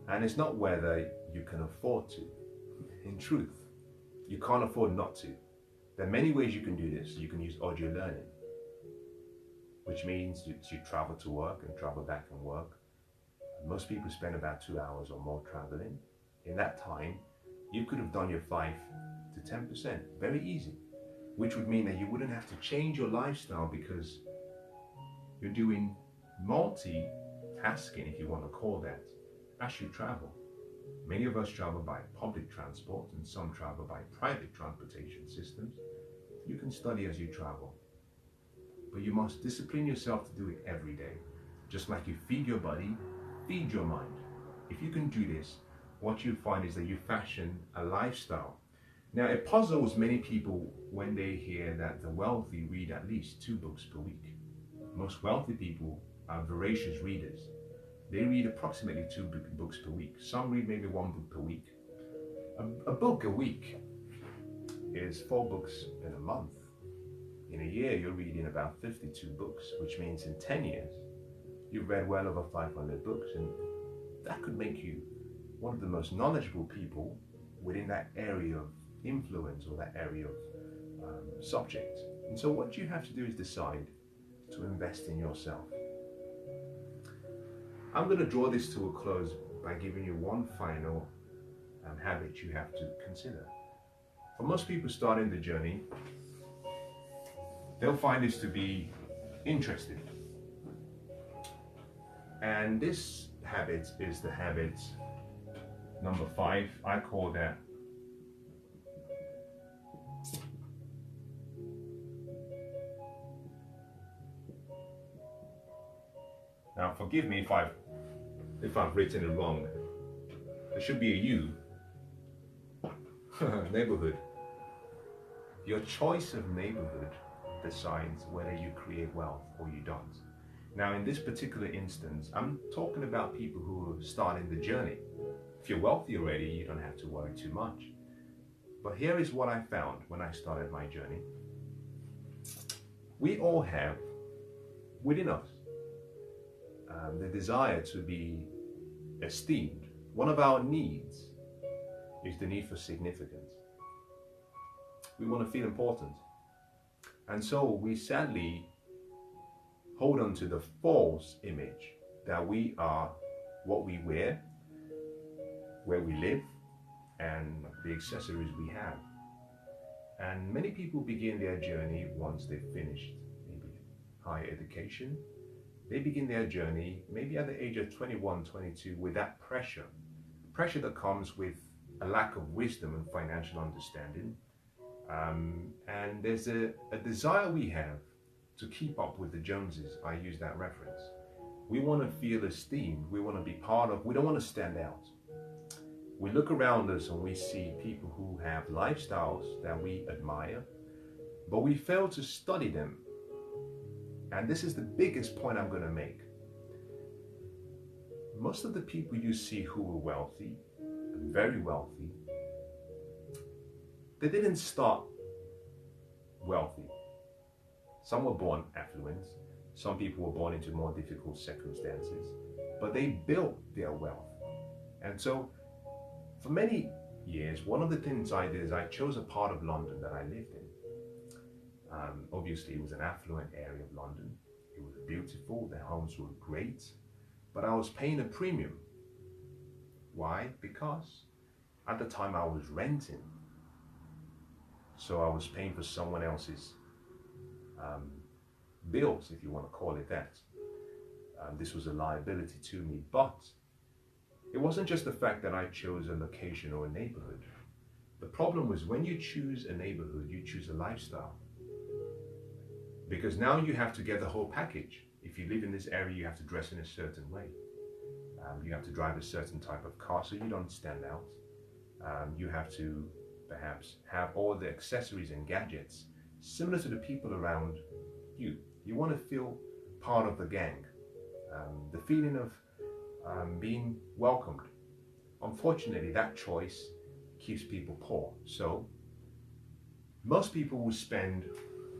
And it's not whether you can afford to. In truth, you can't afford not to. There are many ways you can do this. You can use audio learning, which means you travel to work and travel back and work. Most people spend about 2 hours or more traveling. In that time, you could have done your 5 to 10%, very easy, which would mean that you wouldn't have to change your lifestyle because you're doing multitasking, if you want to call that, as you travel. Many of us travel by public transport and some travel by private transportation systems. You can study as you travel, but you must discipline yourself to do it every day. Just like you feed your body, Feed your mind. If you can do this, what you find is that you fashion a lifestyle. Now, it puzzles many people when they hear that the wealthy read at least 2 books per week. Most wealthy people are voracious readers. They read approximately 2 books per week. Some read maybe 1 book per week. A book a week is 4 books in a month. In a year, you're reading about 52 books, which means in 10 years, you've read well over 500 books, and that could make you one of the most knowledgeable people within that area of influence or that area of subject. And so what you have to do is decide to invest in yourself. I'm going to draw this to a close by giving you one final habit you have to consider. For most people starting the journey, they'll find this to be interesting. And this habit is the habit number 5. I call that now forgive me if I've written it wrong. There should be a U. Neighborhood. Your choice of neighborhood decides whether you create wealth or you don't. Now, in this particular instance, I'm talking about people who are starting the journey. If you're wealthy already, you don't have to worry too much. But here is what I found when I started my journey. We all have within us the desire to be esteemed. One of our needs is the need for significance. We want to feel important. And so we sadly hold on to the false image that we are what we wear, where we live, and the accessories we have. And many people begin their journey once they've finished maybe higher education. They begin their journey maybe at the age of 21, 22 with that pressure that comes with a lack of wisdom and financial understanding. And there's a desire we have to keep up with the Joneses. I use that reference. We want to feel esteemed. We want to be part of, we don't want to stand out. We look around us and we see people who have lifestyles that we admire, but we fail to study them. And this is the biggest point I'm going to make. Most of the people you see who are wealthy, very wealthy, they didn't start wealthy. Some were born affluent. Some people were born into more difficult circumstances, but they built their wealth. And so for many years, one of the things I did is I chose a part of London that I lived in. Obviously, it was an affluent area of London. It was beautiful. The homes were great, but I was paying a premium. Why? Because at the time I was renting. So I was paying for someone else's bills, if you want to call it that. This was a liability to me, but it wasn't just the fact that I chose a location or a neighborhood. The problem was when you choose a neighborhood, you choose a lifestyle. Because now you have to get the whole package. If you live in this area, you have to dress in a certain way. You have to drive a certain type of car so you don't stand out. You have to perhaps have all the accessories and gadgets similar to the people around you. You want to feel part of the gang. The feeling of being welcomed. Unfortunately, that choice keeps people poor. So most people will spend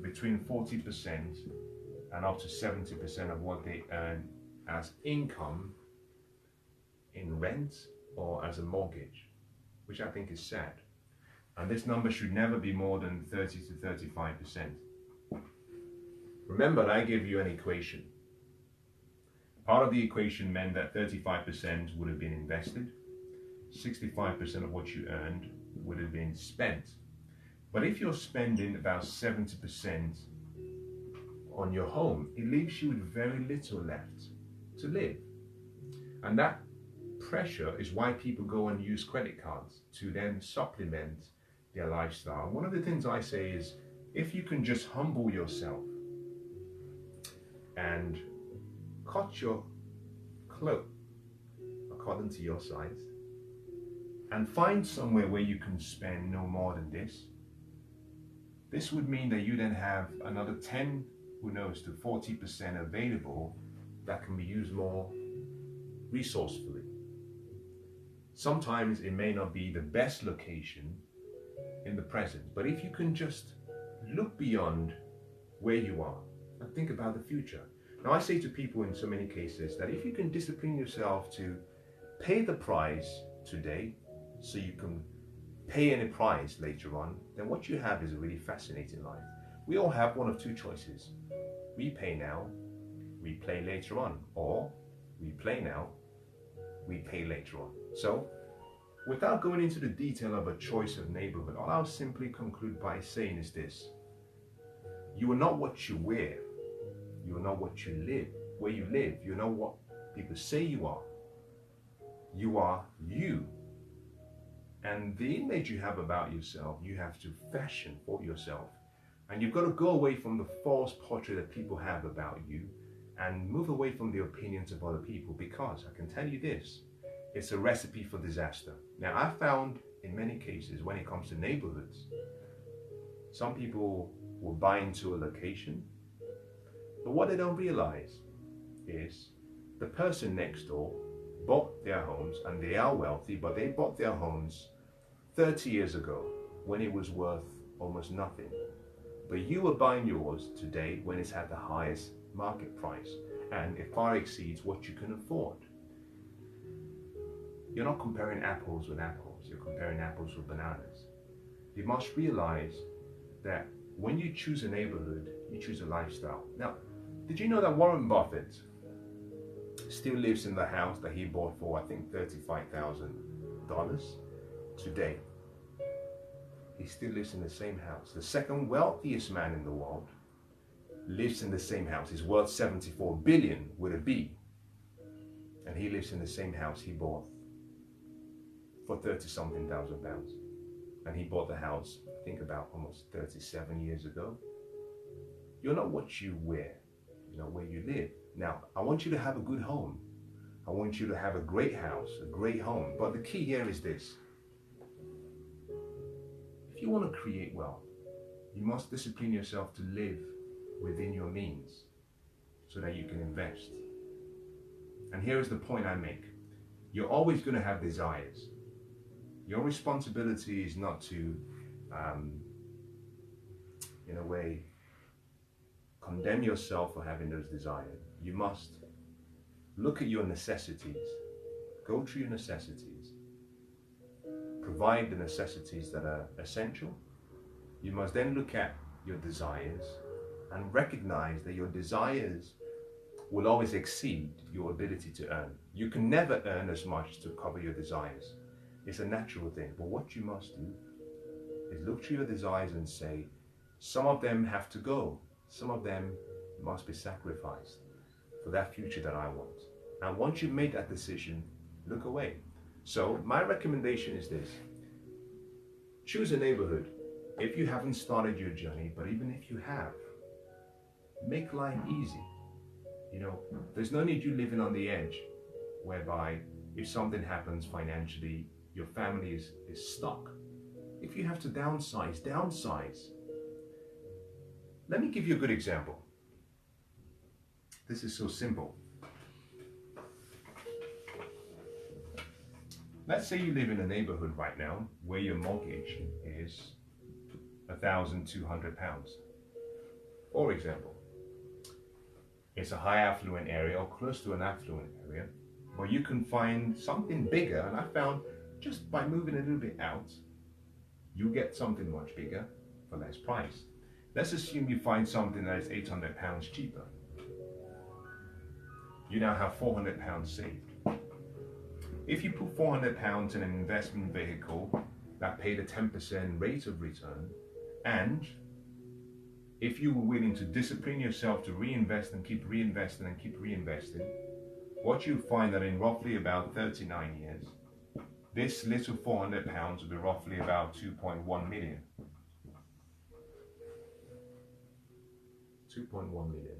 between 40% and up to 70% of what they earn as income in rent or as a mortgage, which I think is sad. And this number should never be more than 30 to 35%. Remember, I gave you an equation. Part of the equation meant that 35% would have been invested, 65% of what you earned would have been spent. But if you're spending about 70% on your home, it leaves you with very little left to live. And that pressure is why people go and use credit cards to then supplement their lifestyle. One of the things I say is, if you can just humble yourself and cut your cloak according to your size, and find somewhere where you can spend no more than this. This would mean that you then have another 10, who knows, to 40% available that can be used more resourcefully. Sometimes it may not be the best location in the present, but if you can just look beyond where you are and think about the future. Now, I say to people in so many cases that if you can discipline yourself to pay the price today so you can pay any price later on, then what you have is a really fascinating life. We all have one of two choices. We pay now, we play later on, or we play now, we pay later on. So, without going into the detail of a choice of neighborhood, all I'll simply conclude by saying is this. You are not what you wear. You are not what you live, where you live. You're not what people say you are. You are you. And the image you have about yourself, you have to fashion for yourself. And you've got to go away from the false portrait that people have about you and move away from the opinions of other people, because I can tell you this, it's a recipe for disaster. Now, I found in many cases when it comes to neighborhoods, some people will buy into a location, but what they don't realize is the person next door bought their homes, and they are wealthy, but they bought their homes 30 years ago when it was worth almost nothing. But you are buying yours today when it's at the highest market price, and it far exceeds what you can afford. You're not comparing apples with apples, you're comparing apples with bananas. You must realize that when you choose a neighborhood, you choose a lifestyle. Now, did you know that Warren Buffett still lives in the house that he bought for, I think, $35,000 today? He still lives in the same house. The second wealthiest man in the world lives in the same house. He's worth 74 billion with a B. And he lives in the same house he bought for 30-something thousand pounds. And he bought the house, I think, about almost 37 years ago. You're not what you wear, you're not where you live. Now, I want you to have a good home. I want you to have a great house, a great home. But the key here is this. If you want to create wealth, you must discipline yourself to live within your means so that you can invest. And here is the point I make. You're always going to have desires. Your responsibility is not to, in a way, condemn yourself for having those desires. You must look at your necessities, go through your necessities, provide the necessities that are essential. You must then look at your desires and recognize that your desires will always exceed your ability to earn. You can never earn as much to cover your desires. It's a natural thing. But what you must do is look through your desires and say, some of them have to go. Some of them must be sacrificed for that future that I want. And once you've made that decision, look away. So my recommendation is this. Choose a neighborhood. If you haven't started your journey, but even if you have, make life easy. You know, there's no need you living on the edge, whereby if something happens financially, your family is stuck. If you have to downsize, downsize. Let me give you a good example. This is so simple. Let's say you live in a neighborhood right now where your mortgage is £1,200. For example, it's a high affluent area or close to an affluent area, but you can find something bigger, and I found just by moving a little bit out, you get something much bigger for less price. Let's assume you find something that is £800 cheaper. You now have £400 saved. If you put £400 in an investment vehicle that paid a 10% rate of return, and if you were willing to discipline yourself to reinvest and keep reinvesting and keep reinvesting, what you find that in roughly about 39 years, this little £400 will be roughly about 2.1 million. 2.1 million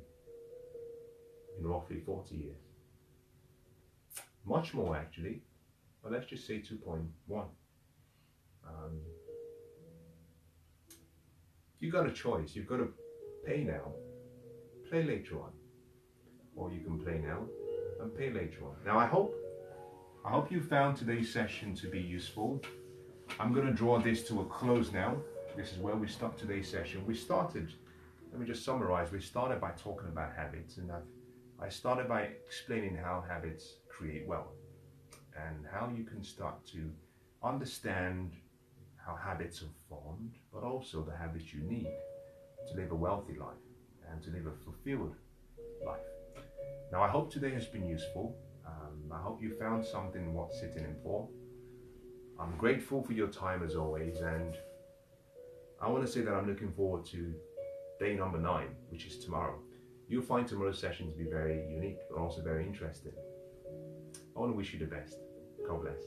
in roughly 40 years. much more actually, but let's just say 2.1. You got a choice. You've got to pay now, play later on, or you can play now and pay later on. Now I hope you found today's session to be useful. I'm going to draw this to a close now. This is where we stop today's session. We started, let me just summarize, we started by talking about habits, and I started by explaining how habits create wealth and how you can start to understand how habits are formed, but also the habits you need to live a wealthy life and to live a fulfilled life. Now I hope today has been useful. I hope you found something worth sitting in for. I'm grateful for your time as always, and I want to say that I'm looking forward to day number 9, which is tomorrow. You'll find tomorrow's session to be very unique, but also very interesting. I want to wish you the best. God bless.